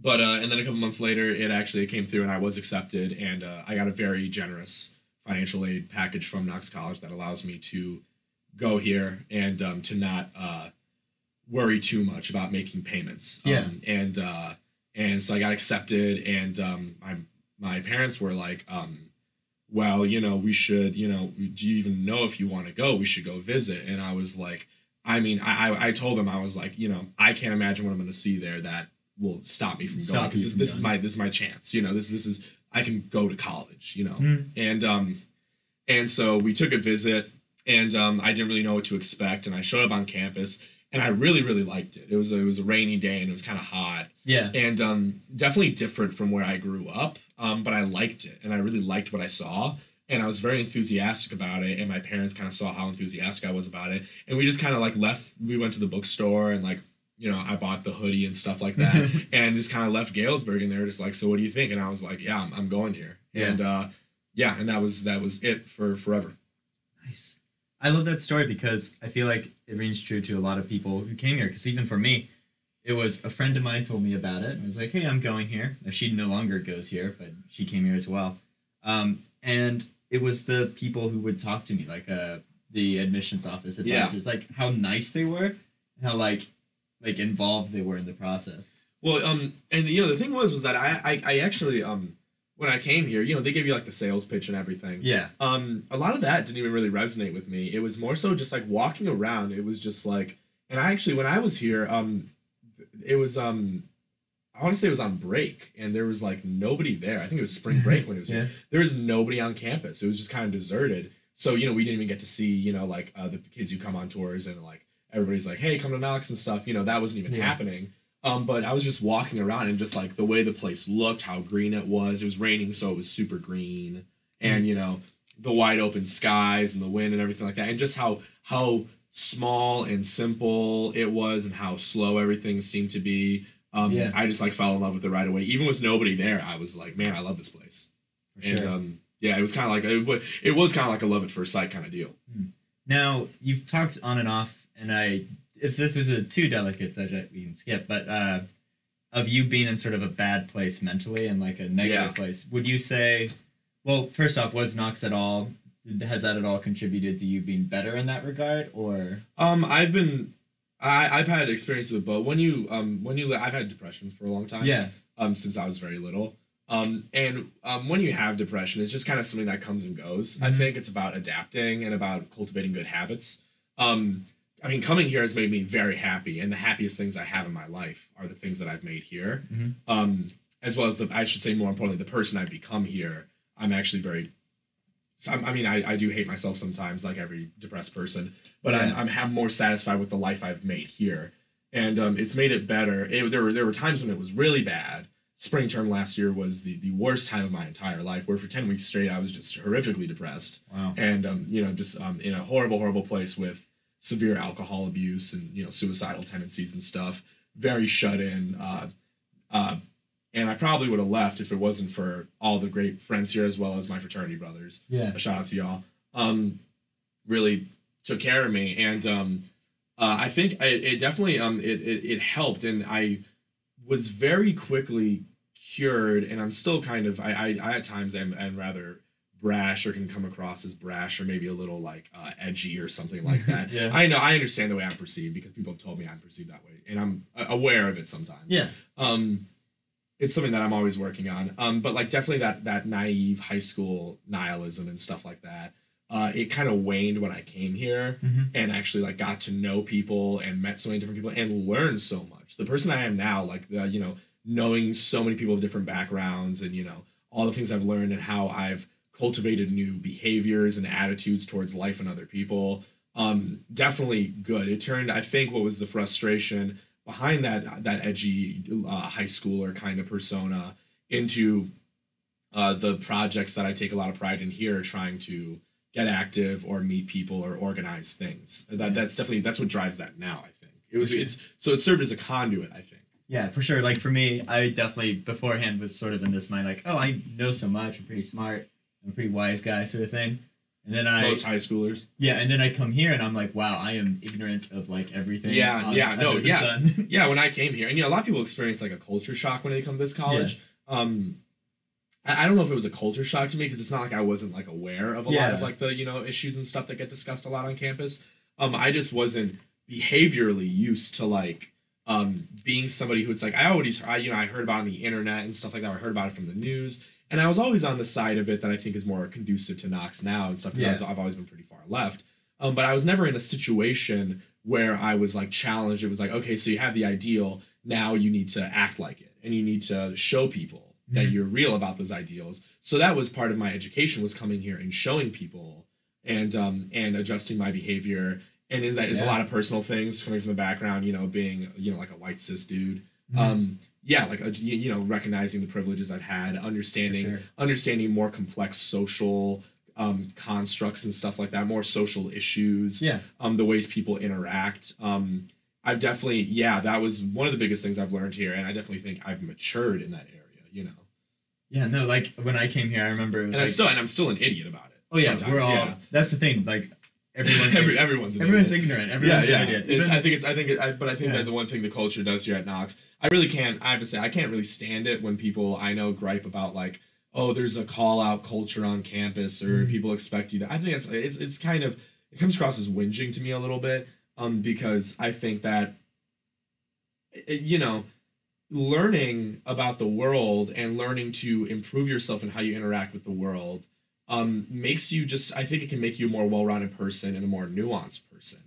then a couple months later, it came through and I was accepted, and I got a very generous financial aid package from Knox College that allows me to go here and to not worry too much about making payments. And so I got accepted, and my parents were like, well, you know, we should, you know, do you even know if you want to go? We should go visit. And I was like, I mean, I told them, I was like, you know, I can't imagine what I'm going to see there that will stop me from going, because this is my chance. You know, this is, I can go to college, you know. And so we took a visit, and I didn't really know what to expect, and I showed up on campus, and I really, really liked it. It was a rainy day, and it was kind of hot. Yeah. And definitely different from where I grew up, but I liked it, and I really liked what I saw. and I was very enthusiastic about it, and my parents kind of saw how enthusiastic I was about it, and we just kind of like left. We went to the bookstore and like, I bought the hoodie and stuff like that, and just kind of left Galesburg, and they were just like, so what do you think? And I was like, yeah, I'm going here, and and that was it for forever. Nice. I love that story because I feel like it rings true to a lot of people who came here. Because even for me, it was a friend of mine told me about it. I was like, hey, I'm going here. Now, she no longer goes here, but she came here as well. And it was the people who would talk to me, like the admissions office advisors, like how nice they were, and how like involved they were in the process. Well, and the thing was that I actually when I came here, they gave you like the sales pitch and everything. Yeah. A lot of that didn't even really resonate with me. It was more so just like walking around. It was just like, and I actually, when I was here, it was I want to say it was on break, and there was like nobody there. I think it was spring break when it was here. There was nobody on campus. It was just kind of deserted. So we didn't even get to see like the kids who come on tours, and like everybody's like, hey, come to Knox and stuff. That wasn't even happening. But I was just walking around, and just like the way the place looked, how green it was raining, so it was super green, and the wide open skies and the wind and everything like that, and just how small and simple it was, and how slow everything seemed to be. I just like fell in love with it right away. Even with nobody there, I was like, man, I love this place. For sure. And it was kind of like it was kind of like a love at first sight kind of deal. Now you've talked on and off, and if this is a too delicate subject, we can skip. But of you being in sort of a bad place mentally and like a negative place, would you say? Well, first off, was Knox at all? Has that at all contributed to you being better in that regard, or? I've had experiences with both. I've had depression for a long time. Yeah. Since I was very little. And when you have depression, it's just kind of something that comes and goes. Mm-hmm. I think it's about adapting and about cultivating good habits. Coming here has made me very happy, and the happiest things I have in my life are the things that I've made here. Mm-hmm. As well as I should say more importantly, the person I've become here. I'm actually very. I do hate myself sometimes, like every depressed person, but I'm more satisfied with the life I've made here, and it's made it better. There were times when it was really bad. Spring term last year was the worst time of my entire life, where for 10 weeks straight I was just horrifically depressed. Wow. And just in a horrible place with severe alcohol abuse and suicidal tendencies and stuff. Very shut in. And I probably would have left if it wasn't for all the great friends here, as well as my fraternity brothers. Yeah. A shout out to y'all. Really took care of me, and I think it definitely it helped, and I was very quickly cured, and I'm still kind of I at times am rather brash, or can come across as brash, or maybe a little like edgy or something like that. Yeah. I understand the way I'm perceived because people have told me I'm perceived that way, and I'm aware of it sometimes. Yeah. It's something that I'm always working on. But like definitely that naive high school nihilism and stuff like that. It kind of waned when I came here, mm-hmm. and actually like got to know people and met so many different people and learned so much. The person I am now, like knowing so many people of different backgrounds, and all the things I've learned and how I've cultivated new behaviors and attitudes towards life and other people. Definitely good. It turned, I think, what was the frustration behind that edgy high schooler kind of persona into the projects that I take a lot of pride in here, trying to get active or meet people or organize things. That's what drives that now, I think. It served as a conduit, I think. Yeah, for sure. Like for me, I definitely beforehand was sort of in this mind like, oh, I know so much, I'm pretty smart, I'm a pretty wise guy sort of thing. And then most high schoolers. Yeah, and then I come here and I'm like, wow, I am ignorant of like everything. Yeah. Yeah, when I came here, and a lot of people experience like a culture shock when they come to this college. Yeah. I don't know if it was a culture shock to me, because it's not like I wasn't like aware of a lot of like the issues and stuff that get discussed a lot on campus. I just wasn't behaviorally used to like being somebody who it's like I heard about on the internet and stuff like that. I heard about it from the news. And I was always on the side of it that I think is more conducive to Knox now and stuff, because I've always been pretty far left. But I was never in a situation where I was like challenged. It was like, okay, so you have the ideal, now you need to act like it, and you need to show people that you're real about those ideals. So that was part of my education, was coming here and showing people and adjusting my behavior. And in that is a lot of personal things coming from the background, being like a white cis dude. Recognizing the privileges I've had, understanding more complex social constructs and stuff like that, more social issues, Yeah. the ways people interact. I've definitely, that was one of the biggest things I've learned here, and I definitely think I've matured in that area, you know. Yeah, no, like when I came here, I remember it was and I'm still an idiot about it. Oh yeah, we're all. Yeah. That's the thing. Like everyone's everyone's ignorant. Everyone's an idiot. But I think that the one thing the culture does here at Knox, I have to say, I can't really stand it when people I know gripe about like, oh, there's a call out culture on campus or people expect you to. I think it's kind of, it comes across as whinging to me a little bit, because I think that, you know, learning about the world and learning to improve yourself and how you interact with the world makes you just, I think it can make you a more well-rounded person and a more nuanced person.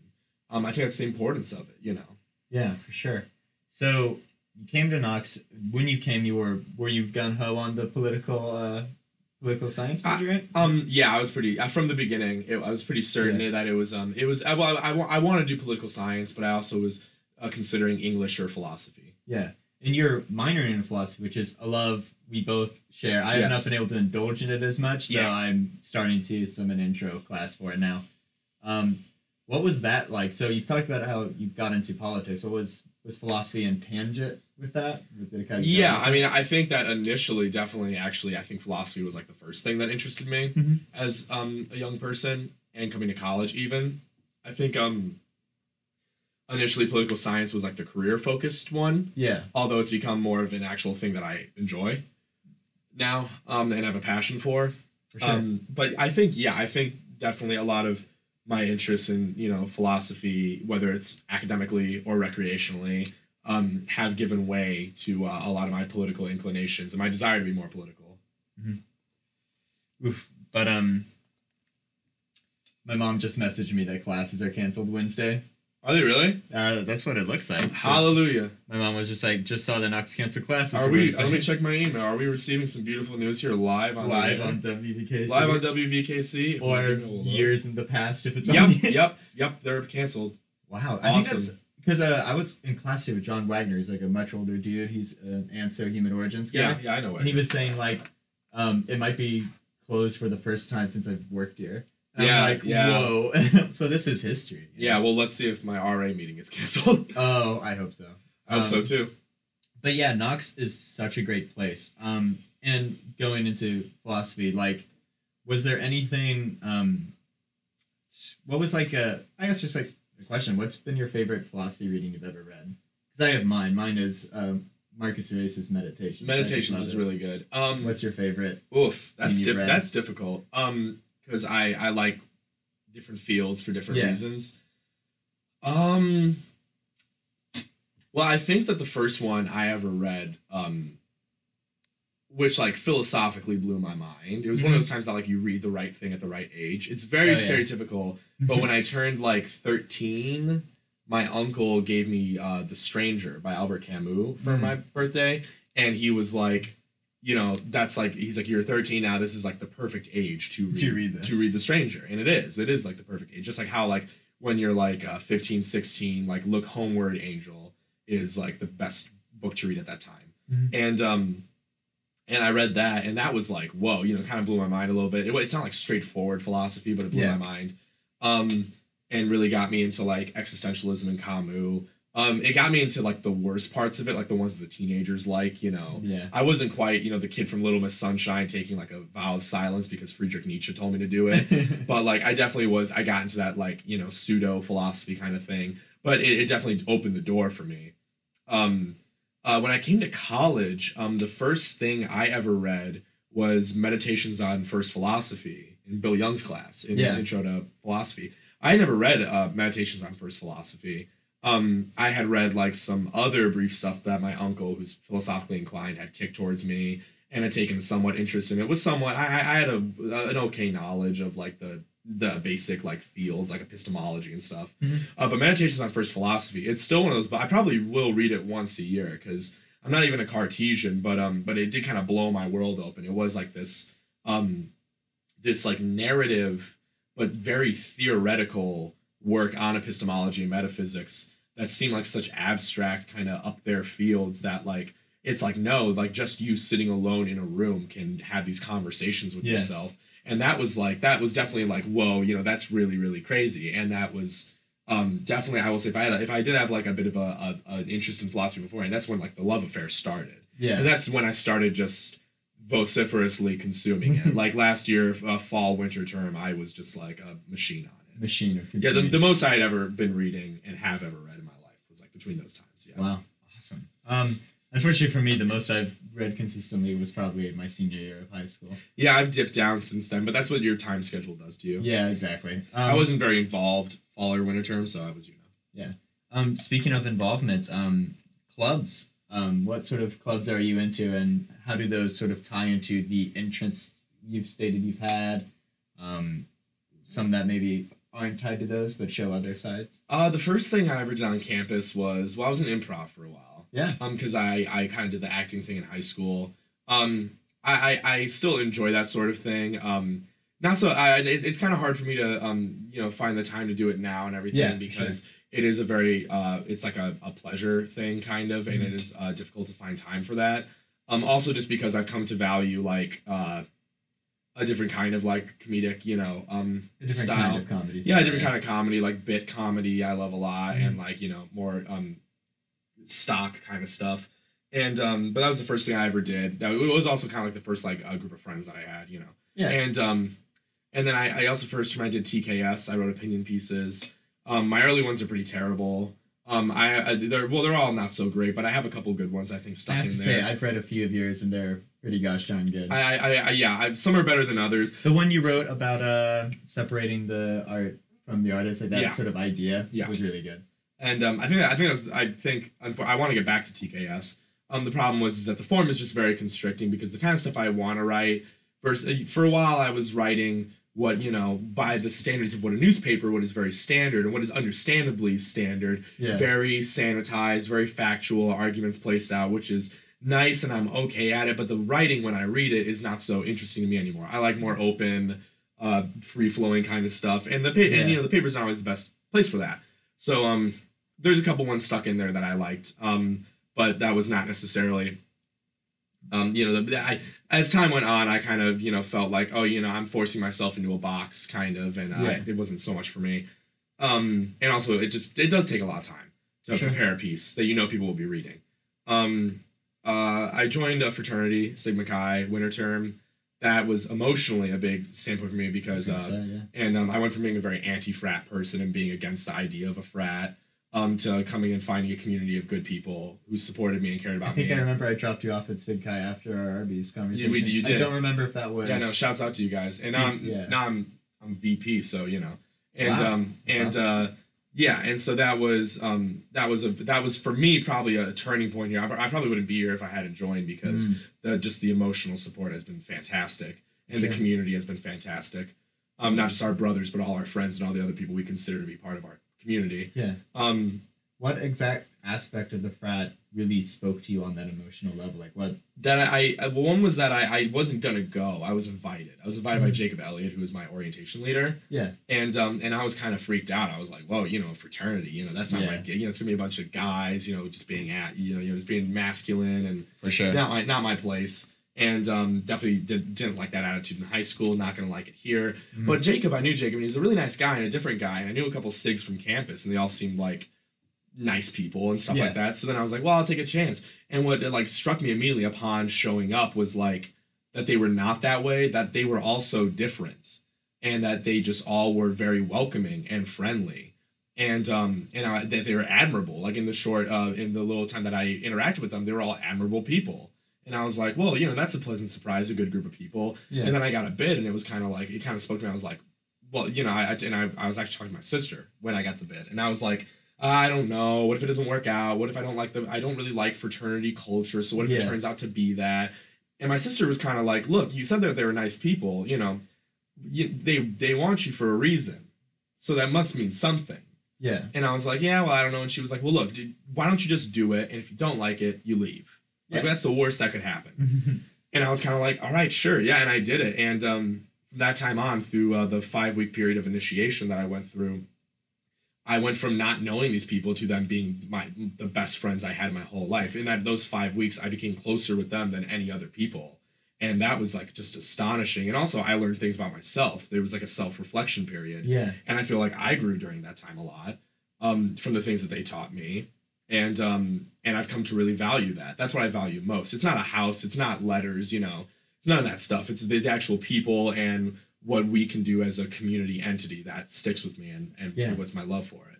I think that's the importance of it, you know. Yeah, for sure. So you came to Knox. When you came, were you gung-ho on the political science major, right? Yeah, I was pretty from the beginning. I was pretty certain that it was I want to do political science, but I also was considering English or philosophy. Yeah. And you're minoring in philosophy, which is a love we both share. I have not been able to indulge in it as much, though I'm starting to an intro class for it now. What was that like? So you've talked about how you got into politics. What was philosophy in tangent with that? I mean, I think that initially, definitely, actually, I think philosophy was like the first thing that interested me as a young person and coming to college even. I think initially political science was like the career focused one. Yeah. Although it's become more of an actual thing that I enjoy now and have a passion for. For sure. But I think definitely a lot of my interests in, you know, philosophy, whether it's academically or recreationally, have given way to a lot of my political inclinations and my desire to be more political. Mm-hmm. Oof. But my mom just messaged me that classes are canceled Wednesday. Are they really? That's what it looks like. Hallelujah. My mom was just like, just saw the Knox cancel classes. Let me check my email. Are we receiving some beautiful news here live on WVKC? Live on WVKC. Or years in the past if it's Yep, they're canceled. Wow. Awesome. I think that's because I was in class here with John Wagner. He's like a much older dude. He's an ANSO Human Origins guy. Yeah, I know it. And he was saying like, it might be closed for the first time since I've worked here. And I'm like, whoa. So this is history. Yeah, well, let's see if my RA meeting is canceled. Oh, I hope so. I hope so, too. But yeah, Knox is such a great place. And going into philosophy, like, was there anything, what was like I guess just like a question, what's been your favorite philosophy reading you've ever read? Because I have mine. Mine is Marcus Aurelius' Meditations. Meditations is really good. What's your favorite? Oof, that's difficult. Because I like different fields for different reasons. Well, I think that the first one I ever read, which like philosophically blew my mind. It was one of those times that like you read the right thing at the right age. It's very stereotypical, but when I turned like 13, my uncle gave me The Stranger by Albert Camus for my birthday, and he was like, you know, that's like, he's like, you're 13 now, this is like the perfect age to read The Stranger. And it is like the perfect age. Just like how like when you're like 15, 16, like Look Homeward, Angel is like the best book to read at that time. And I read that, and that was like, whoa, you know, kind of blew my mind a little bit. It's not like straightforward philosophy, but it blew my mind. And really got me into like existentialism and Camus. It got me into like the worst parts of it, like the ones that the teenagers like, you know. Yeah. I wasn't quite, you know, the kid from Little Miss Sunshine taking like a vow of silence because Friedrich Nietzsche told me to do it. But like I got into that like, you know, pseudo philosophy kind of thing. But it definitely opened the door for me. When I came to college, the first thing I ever read was Meditations on First Philosophy in Bill Young's class in his intro to philosophy. I never read Meditations on First Philosophy. I had read like some other brief stuff that my uncle, who's philosophically inclined, had kicked towards me and had taken somewhat interest in. It was somewhat, I had an okay knowledge of like the basic like fields, like epistemology and stuff. But Meditations on First Philosophy, it's still one of those, but I probably will read it once a year because I'm not even a Cartesian, but it did kind of blow my world open. It was like this like narrative, but very theoretical work on epistemology and metaphysics that seem like such abstract kind of up there fields that like it's like no, like just you sitting alone in a room can have these conversations with yourself, and that was definitely like, whoa, that's really, really crazy. And that was definitely, I will say, if I did have like a bit of an interest in philosophy beforehand, that's when like the love affair started. Yeah. And that's when I started just vociferously consuming it. Like last year, fall winter term, I was just like a machine on it. Machine of Yeah, consuming. the most I had ever been reading and have ever read in my life was like between those times. Yeah. Wow, awesome. Unfortunately for me, the most I've read consistently was probably my senior year of high school. Yeah, I've dipped down since then, but that's what your time schedule does to you. Yeah, exactly. I wasn't very involved fall or winter term, so I was, Yeah. Speaking of involvement, clubs. What sort of clubs are you into, and how do those sort of tie into the interests you've stated you've had? Some that maybe aren't tied to those, but show other sides. The first thing I ever did on campus was, I was in improv for a while. Yeah. Because I kind of did the acting thing in high school. I still enjoy that sort of thing. Not so. It's kind of hard for me to find the time to do it now and everything, because it is a very it's like a pleasure thing kind of, and it is difficult to find time for that. Also just because I've come to value like a different kind of like comedic, A different style. kind of comedy. Yeah, a different kind of comedy, like bit comedy. I love a lot, and like more stock kind of stuff. And but that was the first thing I ever did. It was also kind of like the first like group of friends that I had, Yeah. And then I also first when I did TKS, I wrote opinion pieces. My early ones are pretty terrible. They're all not so great, but I have a couple good ones I think stuck in there. I have to say, I've read a few of yours, and they're pretty gosh darn good. Some are better than others. The one you wrote about separating the art from the artist, like that sort of idea, was really good. And I think I want to get back to TKS. The problem was that the form is just very constricting, because the kind of stuff I want to write, for a while I was writing what, by the standards of what a newspaper, what is very standard and what is understandably standard, very sanitized, very factual, arguments placed out, which is nice and I'm okay at it, but the writing when I read it is not so interesting to me anymore. I like more open, free-flowing kind of stuff, and the paper's not always the best place for that. So there's a couple ones stuck in there that I liked, but that was not necessarily as time went on, I kind of felt like, I'm forcing myself into a box kind of, and it wasn't so much for me. And also it does take a lot of time to prepare a piece that people will be reading. I joined a fraternity, Sigma Chi, winter term. That was emotionally a big standpoint for me, because I went from being a very anti-frat person and being against the idea of a frat, to coming and finding a community of good people who supported me and cared about me. I think I remember I dropped you off at Sig Chi after our Arby's conversation. You did. I don't remember if that was... Yeah, no, shouts out to you guys. And now I'm VP, so And wow. And awesome. And so that was for me probably a turning point here. I probably wouldn't be here if I hadn't joined, because just the emotional support has been fantastic, and the community has been fantastic. Not just our brothers, but all our friends and all the other people we consider to be part of our community. Yeah. What exact aspect of the frat really spoke to you on that emotional level? Like what? One was that I wasn't gonna go. I was invited. I was invited by Jacob Elliott, who was my orientation leader. Yeah. And I was kind of freaked out. I was like, whoa, fraternity, that's not my gig. It's gonna be a bunch of guys, just being just being masculine, and for sure not my place. And definitely didn't like that attitude in high school. Not gonna like it here. But Jacob, I knew Jacob, and he was a really nice guy and a different guy. And I knew a couple SIGs from campus, and they all seemed like nice people and stuff like that. So then I was like, well, I'll take a chance. And what struck me immediately upon showing up was like that they were not that way. That they were also different, and that they just all were very welcoming and friendly, and that they were admirable. Like in the little time that I interacted with them, they were all admirable people. And I was like, well, that's a pleasant surprise, a good group of people. Yeah. And then I got a bid, and it was kind of like, it kind of spoke to me. I was like, well, I was actually talking to my sister when I got the bid, and I was like, I don't know. What if it doesn't work out? What if I don't really like fraternity culture? So what if it turns out to be that? And my sister was kind of like, look, you said that they were nice people. They want you for a reason, so that must mean something. Yeah. And I was like, yeah, well, I don't know. And she was like, well, look, dude, why don't you just do it? And if you don't like it, you leave. Like, that's the worst that could happen. And I was kind of like, all right, sure. Yeah. And I did it. And from that time on, through the 5-week period of initiation that I went through, I went from not knowing these people to them being the best friends I had my whole life. In those 5 weeks, I became closer with them than any other people. And that was like just astonishing. And also I learned things about myself. There was like a self-reflection period. Yeah. And I feel like I grew during that time a lot, from the things that they taught me. And I've come to really value that. That's what I value most. It's not a house, it's not letters, it's none of that stuff. It's the actual people and what we can do as a community entity that sticks with me and what's my love for it.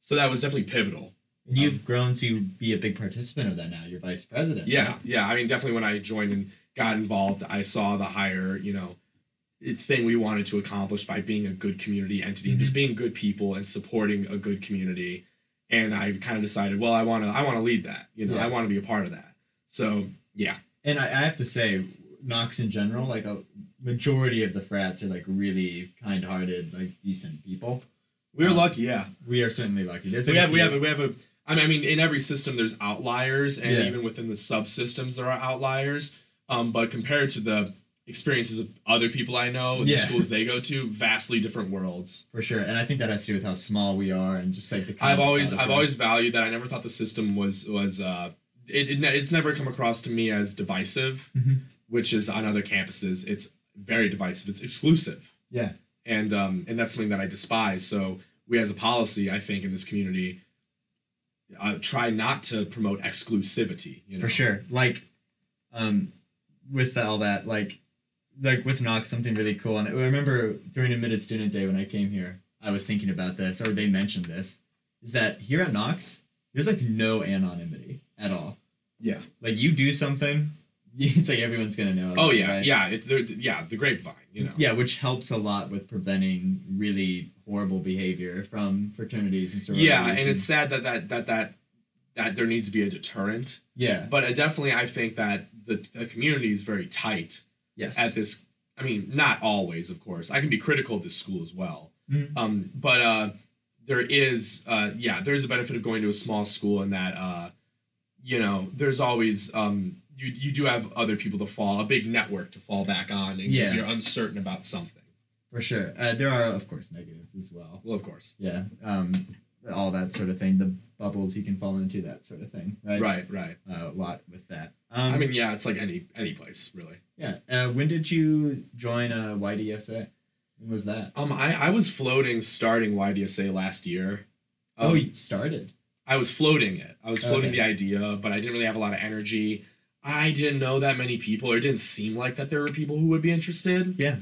So that was definitely pivotal. And you've grown to be a big participant of that now. You're vice president. Yeah, right? yeah. I mean, definitely when I joined and got involved, I saw the higher, thing we wanted to accomplish by being a good community entity and just being good people and supporting a good community. And I kind of decided, well, I want to lead that. I want to be a part of that. So yeah. And I have to say, Knox in general, like a majority of the frats are like really kind-hearted, like decent people. We're lucky, yeah. We are certainly lucky. We have a. I mean, in every system there's outliers, and even within the subsystems there are outliers. But compared to the experiences of other people I know, the schools they go to, vastly different worlds. For sure, and I think that has to do with how small we are, and just like the. I've always valued that. I never thought the system was it's never come across to me as divisive, which is on other campuses. It's very divisive. It's exclusive. Yeah. And that's something that I despise. So we, as a policy, I think in this community, try not to promote exclusivity. For sure, like, with all that, like with Knox, something really cool. And I remember during Admitted Student Day when I came here, I was thinking about this, or they mentioned this, is that here at Knox, there's like no anonymity at all. Yeah. Like you do something, it's like everyone's gonna know. Oh yeah, right? Yeah. It's the grapevine, Yeah, which helps a lot with preventing really horrible behavior from fraternities and sororities. Yeah, and it's sad that there needs to be a deterrent. Yeah. But definitely, I think that the community is very tight. Yes. At this, I mean, not always, of course. I can be critical of this school as well. But there is a benefit of going to a small school in that, there's always you do have other people to a big network to fall back on, and if you're uncertain about something. For sure. There are, of course, negatives as well. Well, of course. Yeah. All that sort of thing. The bubbles you can fall into, that sort of thing. Right. Right. A lot with that. I mean, yeah, it's like any place, really. Yeah. When did you join YDSA? When was that? I was starting YDSA last year. You started? I was floating it. I was floating the idea, but I didn't really have a lot of energy. I didn't know that many people, or it didn't seem like that there were people who would be interested. Yeah.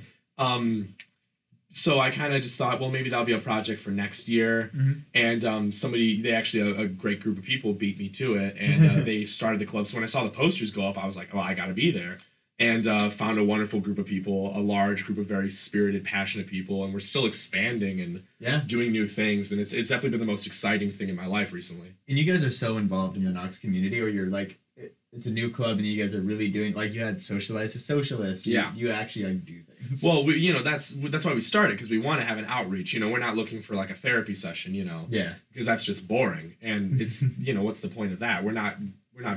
So I kind of just thought, well, maybe that'll be a project for next year. And a great group of people beat me to it, and they started the club. So when I saw the posters go up, I was like, oh, I got to be there. And found a wonderful group of people, a large group of very spirited, passionate people, and we're still expanding and doing new things. And it's definitely been the most exciting thing in my life recently. And you guys are so involved in the Knox community, or you're like, it's a new club, and you guys are really doing, like, you had Socialize to Socialist. You actually like do things. Well, that's why we started, because we want to have an outreach. We're not looking for like a therapy session. Yeah. Because that's just boring, and it's what's the point of that? We're not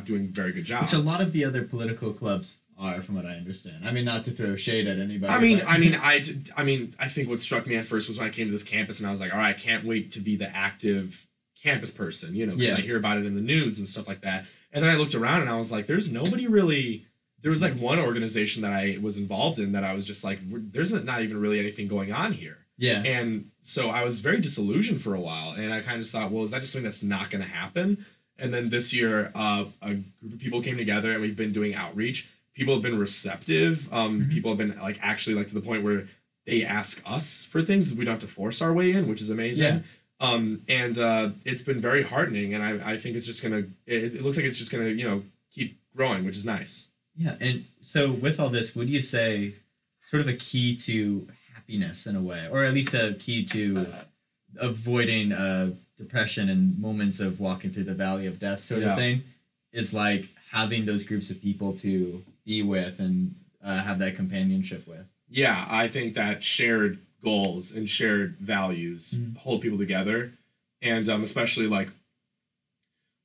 doing a very good job. Which a lot of the other political clubs are, from what I understand. I mean, not to throw shade at anybody. I think what struck me at first was when I came to this campus, and I was like, all right, I can't wait to be the active campus person. Because I hear about it in the news and stuff like that. And then I looked around and I was like, there's nobody really. There was like one organization that I was involved in that I was just like, there's not even really anything going on here. Yeah. And so I was very disillusioned for a while. And I kind of just thought, well, is that just something that's not going to happen? And then this year, a group of people came together and we've been doing outreach. People have been receptive. People have been like actually like to the point where they ask us for things. We don't have to force our way in, which is amazing. And it's been very heartening, and I think it's just gonna. It looks like it's just gonna keep growing, which is nice. Yeah, and so with all this, would you say sort of a key to happiness in a way, or at least a key to avoiding depression and moments of walking through the valley of death sort of thing, is like having those groups of people to be with and have that companionship with? Yeah, I think that shared goals and shared values hold people together, and especially like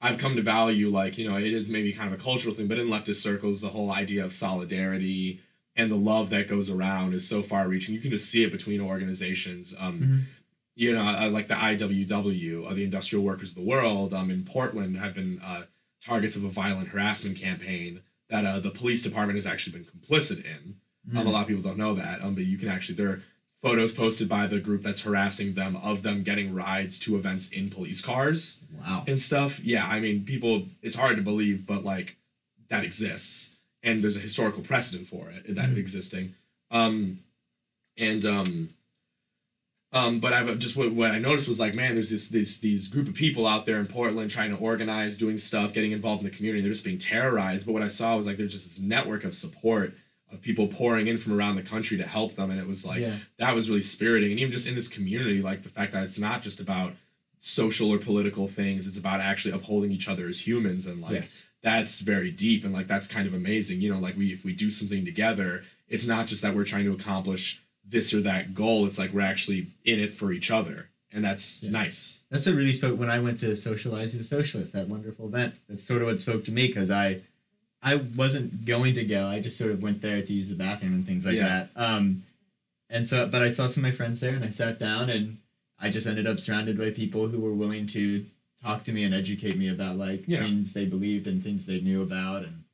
I've come to value, like, it is maybe kind of a cultural thing, but in leftist circles the whole idea of solidarity and the love that goes around is so far reaching. You can just see it between organizations. Like the IWW, the Industrial Workers of the World, in Portland have been targets of a violent harassment campaign that the police department has actually been complicit in. A lot of people don't know that, but you can actually, there are photos posted by the group that's harassing them of them getting rides to events in police cars. Wow. And stuff. Yeah, I mean, people, it's hard to believe, but like that exists, and there's a historical precedent for it that existing. But I've just what I noticed was like, man, there's these group of people out there in Portland trying to organize, doing stuff, getting involved in the community. They're just being terrorized. But what I saw was like there's just this network of support of people pouring in from around the country to help them, and it was like that was really spiriting. And even just in this community, like the fact that it's not just about social or political things, it's about actually upholding each other as humans, and like that's very deep, and like that's kind of amazing. You know, like if we do something together, it's not just that we're trying to accomplish this or that goal, it's like we're actually in it for each other, and that's nice. That's what really spoke when I went to Socialize with Socialists, that wonderful event. That's sort of what spoke to me, because I wasn't going to go. I just sort of went there to use the bathroom and things like that. And so, but I saw some of my friends there, and I sat down, and I just ended up surrounded by people who were willing to talk to me and educate me about like things they believed and things they knew about, and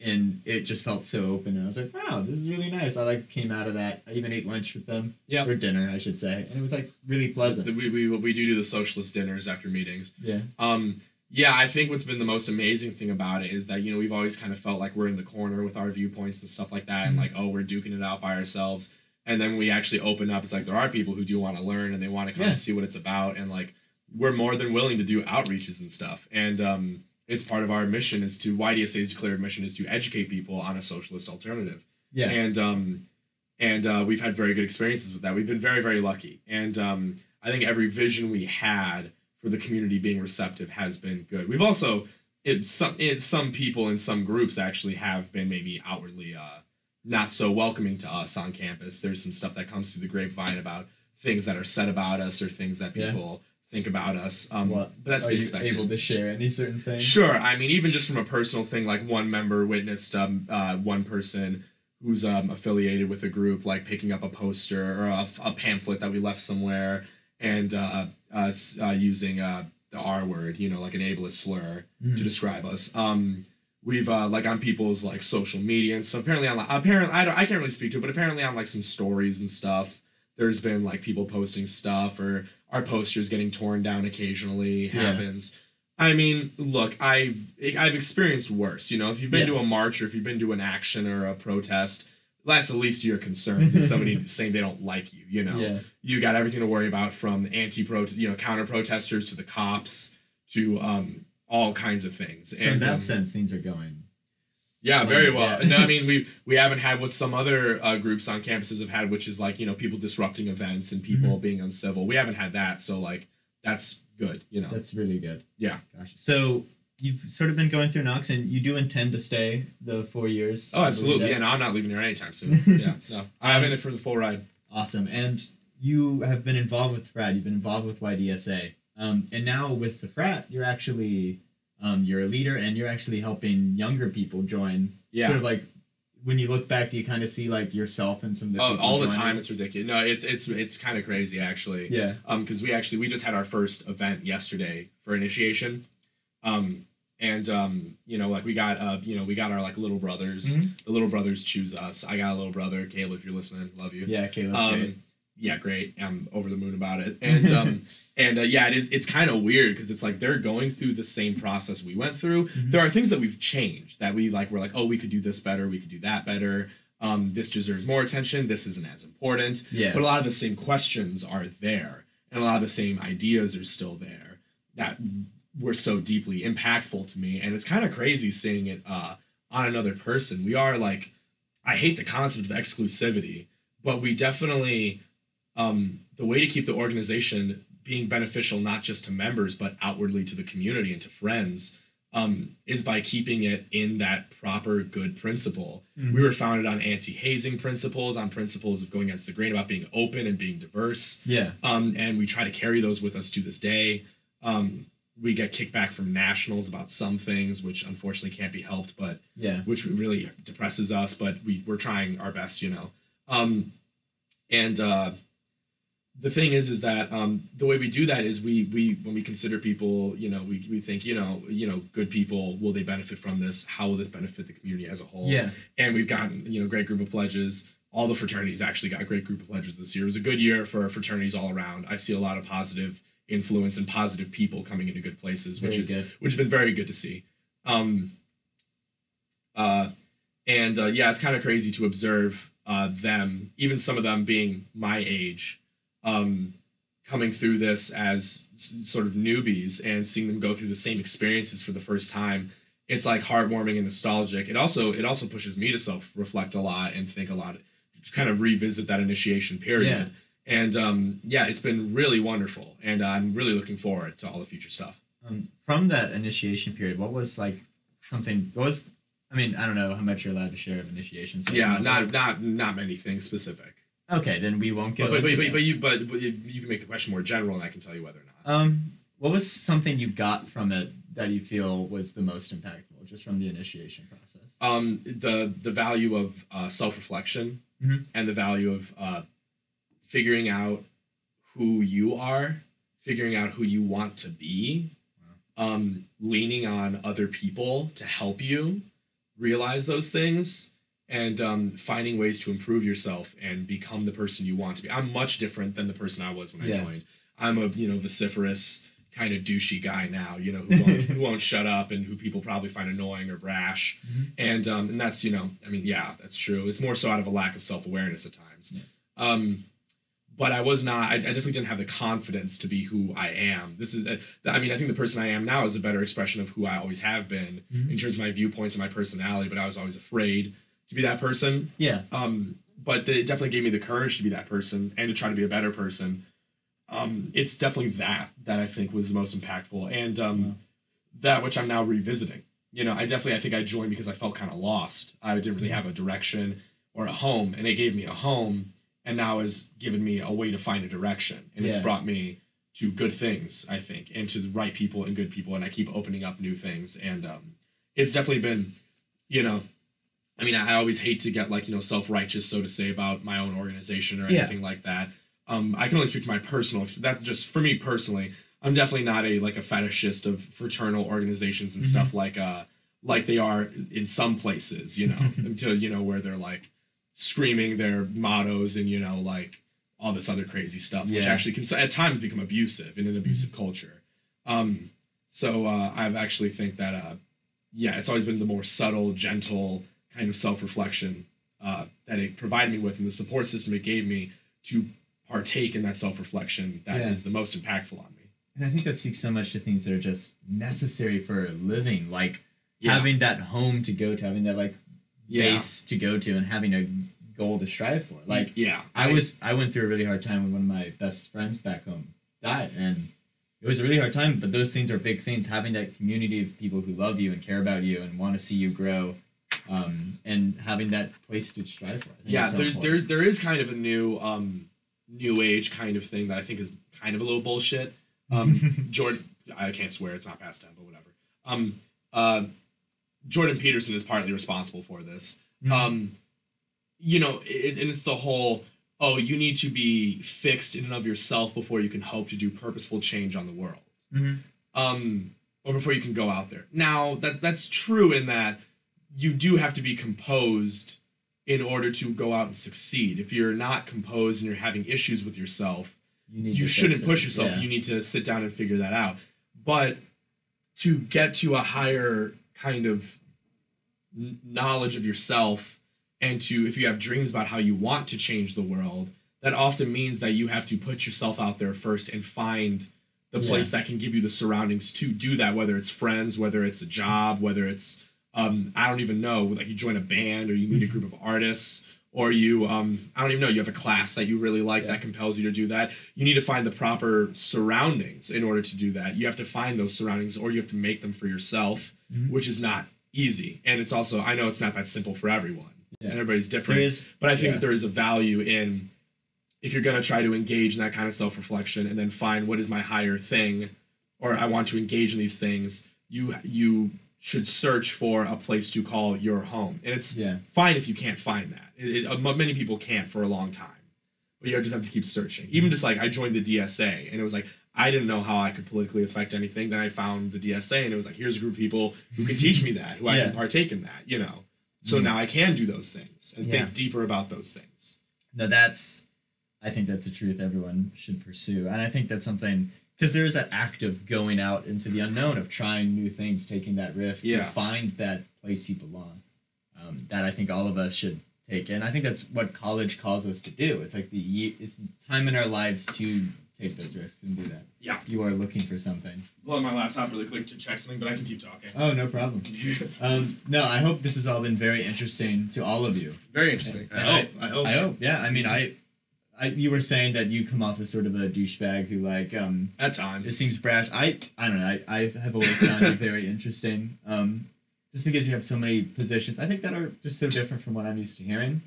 and it just felt so open, and I was like, wow, this is really nice. I like came out of that. I even ate lunch with them for dinner, I should say, and it was like really pleasant. We do the socialist dinners after meetings. I think what's been the most amazing thing about it is that, you know, we've always kind of felt like we're in the corner with our viewpoints and stuff like that, and like, oh, we're duking it out by ourselves. And then we actually open up. It's like there are people who do want to learn, and they want to come and see what it's about, and like we're more than willing to do outreaches and stuff. And it's part of our mission is to YDSA's declared mission is to educate people on a socialist alternative. And we've had very good experiences with that. We've been very, very lucky. And I think every vision we had for the community being receptive has been good. We've also, some people in some groups actually have been maybe outwardly not so welcoming to us on campus. There's some stuff that comes through the grapevine about things that are said about us or things that people think about us. But that's Are you expected. able to share any certain things? Sure. I mean, even just from a personal thing, like one member witnessed one person who's affiliated with a group like picking up a poster or a pamphlet that we left somewhere and using the R word, you know, like an ableist slur to describe us. We've like on people's like social media and stuff. Apparently I can't really speak to it, but apparently on like some stories and stuff, there's been like people posting stuff, or our posters getting torn down occasionally happens. I mean, look, I've experienced worse. You know, if you've been to a march or if you've been to an action or a protest, that's the least of your concerns is somebody saying they don't like you. You know, you got everything to worry about, from counter protesters to the cops to all kinds of things. So in that sense, things are going. Yeah, very well. No, I mean, we haven't had what some other groups on campuses have had, which is like, you know, people disrupting events and people being uncivil. We haven't had that, so like that's good, you know. That's really good. Yeah. Gosh. So you've sort of been going through Knox, and you do intend to stay the 4 years. Oh, absolutely. Yeah, no, I'm not leaving here anytime soon. Yeah, no, I'm in it for the full ride. Awesome. And you have been involved with Frat. You've been involved with YDSA. And now with the Frat, you're actually you're a leader, and you're actually helping younger people join. Yeah. Sort of like when you look back, do you kind of see like yourself and some of the people all the time? It's ridiculous. No, it's kind of crazy actually. Yeah. Because we just had our first event yesterday for initiation. You know, like we got our like little brothers. The little brothers choose us. I got a little brother, Caleb. If you're listening, love you. Yeah, Caleb. Great. Yeah, great. I'm over the moon about it. And it's kind of weird because it's like they're going through the same process we went through. There are things that we've changed that we're like, oh, we could do this better, we could do that better. This deserves more attention. This isn't as important. Yeah. But a lot of the same questions are there, and a lot of the same ideas are still there that were so deeply impactful to me. And it's kind of crazy seeing it on another person. We are like, I hate the concept of exclusivity, but we definitely. The way to keep the organization being beneficial not just to members but outwardly to the community and to friends is by keeping it in that proper good principle. We were founded on anti-hazing principles, on principles of going against the grain, about being open and being diverse. Yeah. And we try to carry those with us to this day. We get kickback from nationals about some things, which unfortunately can't be helped, but which really depresses us. But we're trying our best, you know. the thing is that the way we do that is we when we consider people, we think, good people, will they benefit from this? How will this benefit the community as a whole? Yeah. And we've gotten, great group of pledges. All the fraternities actually got a great group of pledges this year. It was a good year for fraternities all around. I see a lot of positive influence and positive people coming into good places, which has been very good to see. It's kind of crazy to observe them, even some of them being my age, coming through this as sort of newbies and seeing them go through the same experiences for the first time. It's like heartwarming and nostalgic. It also pushes me to self-reflect a lot and think a lot, to kind of revisit that initiation period. Yeah. And it's been really wonderful, and I'm really looking forward to all the future stuff. From that initiation period, what was like something? I don't know how much you're allowed to share of initiation. So not many things specific. Okay, then we won't go. But you can make the question more general, and I can tell you whether or not. What was something you got from it that you feel was the most impactful, just from the initiation process? The value of self-reflection, mm-hmm. and the value of figuring out who you are, figuring out who you want to be, leaning on other people to help you realize those things, and finding ways to improve yourself and become the person you want to be. I'm much different than the person I was when I joined. I'm a vociferous, kind of douchey guy now, who won't shut up, and who people probably find annoying or brash. Mm-hmm. And that's, that's true. It's more so out of a lack of self-awareness at times. Yeah. But I definitely didn't have the confidence to be who I am. I think the person I am now is a better expression of who I always have been, mm-hmm. in terms of my viewpoints and my personality, but I was always afraid to be that person. Yeah. But it definitely gave me the courage to be that person and to try to be a better person. It's definitely that I think was the most impactful, and that which I'm now revisiting. I think I joined because I felt kind of lost. I didn't really have a direction or a home, and it gave me a home, and now has given me a way to find a direction, and it's brought me to good things, I think, and to the right people and good people, and I keep opening up new things, and it's definitely been, I always hate to get self-righteous, so to say, about my own organization or anything like that. I can only speak to my personal experience. That's just for me personally. I'm definitely not a fetishist of fraternal organizations and mm-hmm. stuff like they are in some places, until where they're screaming their mottos and all this other crazy stuff, which actually can at times become abusive in an abusive mm-hmm. culture. So I've actually think that it's always been the more subtle, gentle kind of self-reflection that it provided me with, and the support system it gave me to partake in that self-reflection that is the most impactful on me. And I think that speaks so much to things that are just necessary for living, having that home to go to, having that base to go to, and having a goal to strive for. I went through a really hard time when one of my best friends back home died, and it was a really hard time, but those things are big things. Having that community of people who love you and care about you and want to see you grow, and having that place to strive for. There is kind of a new age kind of thing that I think is kind of a little bullshit. Jordan, I can't swear, it's not past 10, but whatever. Jordan Peterson is partly responsible for this. Mm-hmm. And it's the whole, you need to be fixed in and of yourself before you can hope to do purposeful change on the world. Mm-hmm. Or before you can go out there. Now, that's true in that you do have to be composed in order to go out and succeed. If you're not composed and you're having issues with yourself, you shouldn't push yourself. Yeah. You need to sit down and figure that out. But to get to a higher kind of knowledge of yourself, and if you have dreams about how you want to change the world, that often means that you have to put yourself out there first and find the place that can give you the surroundings to do that, whether it's friends, whether it's a job, whether it's I don't even know, you join a band, or you meet a group of artists, or you I don't even know, you have a class that you really like that compels you to do that. You need to find the proper surroundings in order to do that. You have to find those surroundings, or you have to make them for yourself, mm-hmm. which is not easy. And it's also, I know it's not that simple for everyone, and everybody's different, but I think that there is a value in, if you're going to try to engage in that kind of self-reflection and then find what is my higher thing, or I want to engage in these things, you should search for a place to call your home. And it's fine if you can't find that. Many people can't for a long time. but you just have to keep searching. Even just like I joined the DSA, and it was like I didn't know how I could politically affect anything. Then I found the DSA, and it was like, here's a group of people who can teach me that, who I can partake in that, you know. So now I can do those things and think deeper about those things. No, I think that's a truth everyone should pursue. And I think that's something, because there's that act of going out into the unknown, of trying new things, taking that risk to find that place you belong. That I think all of us should take. And I think that's what college calls us to do. It's like it's time in our lives to take those risks and do that. Yeah. You are looking for something. Blow my laptop really quick to check something, but I can keep talking. Oh, no problem. No, I hope this has all been very interesting to all of you. Very interesting. I hope. Yeah. I mean, you were saying that you come off as sort of a douchebag who at times it seems brash. I don't know. I have always found you very interesting. Just because you have so many positions, I think that are just so different from what I'm used to hearing.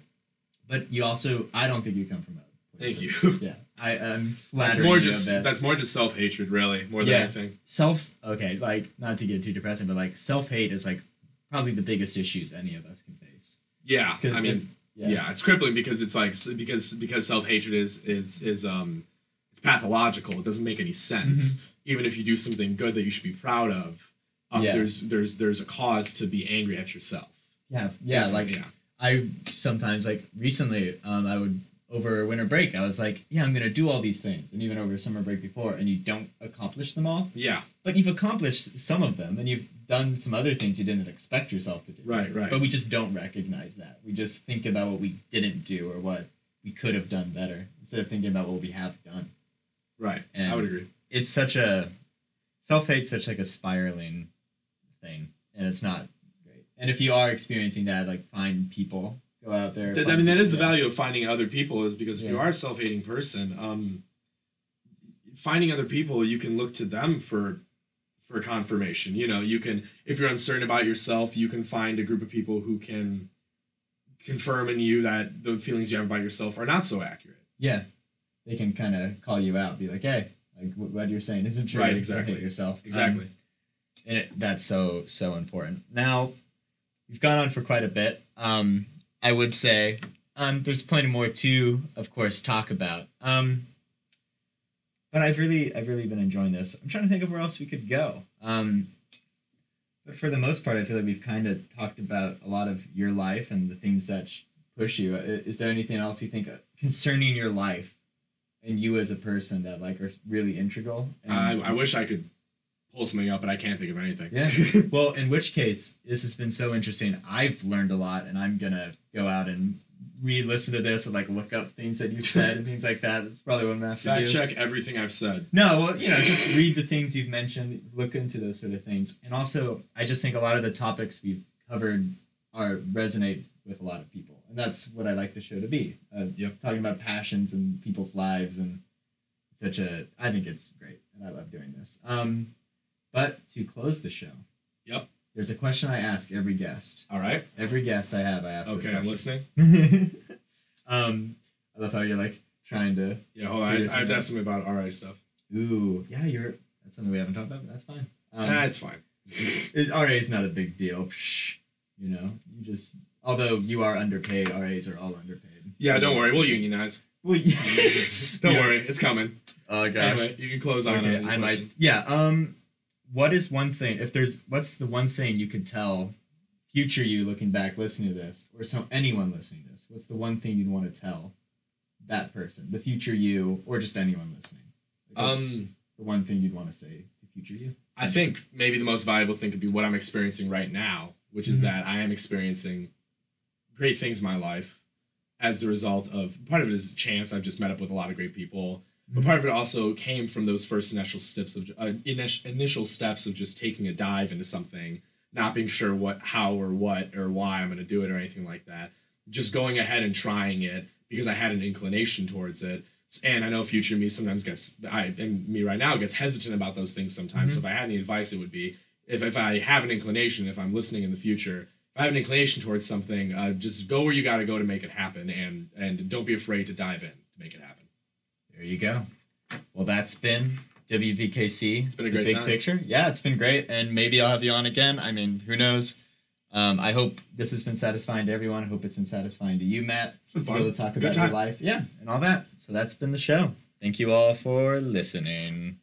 But you also, I don't think you come from a place. Thank you. Yeah, I'm flattering That's more just self-hatred, really, more than anything. Okay, like, not to get too depressing, but like self-hate is like probably the biggest issues any of us can face. Yeah, I mean, it's crippling because it's like because self-hatred is it's pathological. It doesn't make any sense. Mm-hmm. Even if you do something good that you should be proud of, there's a cause to be angry at yourself. I sometimes, like, recently, I would, over winter break, I was like, I'm going to do all these things. And even over summer break before, and you don't accomplish them all. Yeah. But you've accomplished some of them, and you've done some other things you didn't expect yourself to do. Right. But we just don't recognize that. We just think about what we didn't do or what we could have done better, instead of thinking about what we have done. Right. And I would agree. It's self-hate's such like a spiraling thing, and it's not great. And if you are experiencing that, like, find people, go out there. I mean, that is the value of finding other people, is because if you are a self-hating person, finding other people, you can look to them for confirmation. You know, you can, if you're uncertain about yourself, you can find a group of people who can confirm in you that the feelings you have about yourself are not so accurate. Yeah, they can kind of call you out, be like, hey, like, what you're saying isn't true. Right, exactly. Hate yourself. Exactly. And that's so important. Now, we've gone on for quite a bit. I would say there's plenty more to, of course, talk about. But I've really been enjoying this. I'm trying to think of where else we could go. But for the most part, I feel like we've kind of talked about a lot of your life and the things that push you. Is there anything else you think concerning your life and you as a person that, like, are really integral? I wish I could pull something up, but I can't think of anything. Yeah. Well, in which case, this has been so interesting. I've learned a lot, and I'm gonna go out and re-listen to this and, like, look up things that you've said and things like that. That's probably what I'm gonna have to do. Fact check everything I've said. No, well, just read the things you've mentioned, look into those sort of things. And also, I just think a lot of the topics we've covered resonate with a lot of people. And that's what I like the show to be. Talking about passions and people's lives, and I think it's great, and I love doing this. But to close the show, there's a question I ask every guest. All right. Every guest I ask this question. Okay, I'm listening. I love how you're, like, trying to... Yeah, hold on. I have to ask something about RA stuff. Ooh, yeah, that's something we haven't talked about, but that's fine. It's fine. RA is not a big deal. You know, although you are underpaid, RAs are all underpaid. Yeah, don't worry. We'll unionize. Don't worry. It's coming. Oh, gosh. Anyway, you can close on it. I might... Yeah, what is one thing, what's the one thing you could tell future you looking back, listening to this, or anyone listening to this, what's the one thing you'd want to tell that person, the future you, or just anyone listening? The one thing you'd want to say to future you? I think maybe the most valuable thing could be what I'm experiencing right now, which is that I am experiencing great things in my life as the result of, part of it is chance. I've just met up with a lot of great people. But part of it also came from those first initial steps of just taking a dive into something, not being sure how or what or why I'm going to do it or anything like that. Just going ahead and trying it because I had an inclination towards it. And I know future me sometimes me right now gets hesitant about those things sometimes. So if I had any advice, it would be, if I have an inclination, if I'm listening in the future, if I have an inclination towards something, just go where you got to go to make it happen, and don't be afraid to dive in to make it happen. There you go. Well, that's been WVKC. It's been a great big time. Picture. Yeah, it's been great, and maybe I'll have you on again. I mean, who knows? I hope this has been satisfying to everyone. I hope it's been satisfying to you, Matt. It's been To fun. be able to talk Good about your time. life. Yeah, and all that. So that's been the show. Thank you all for listening.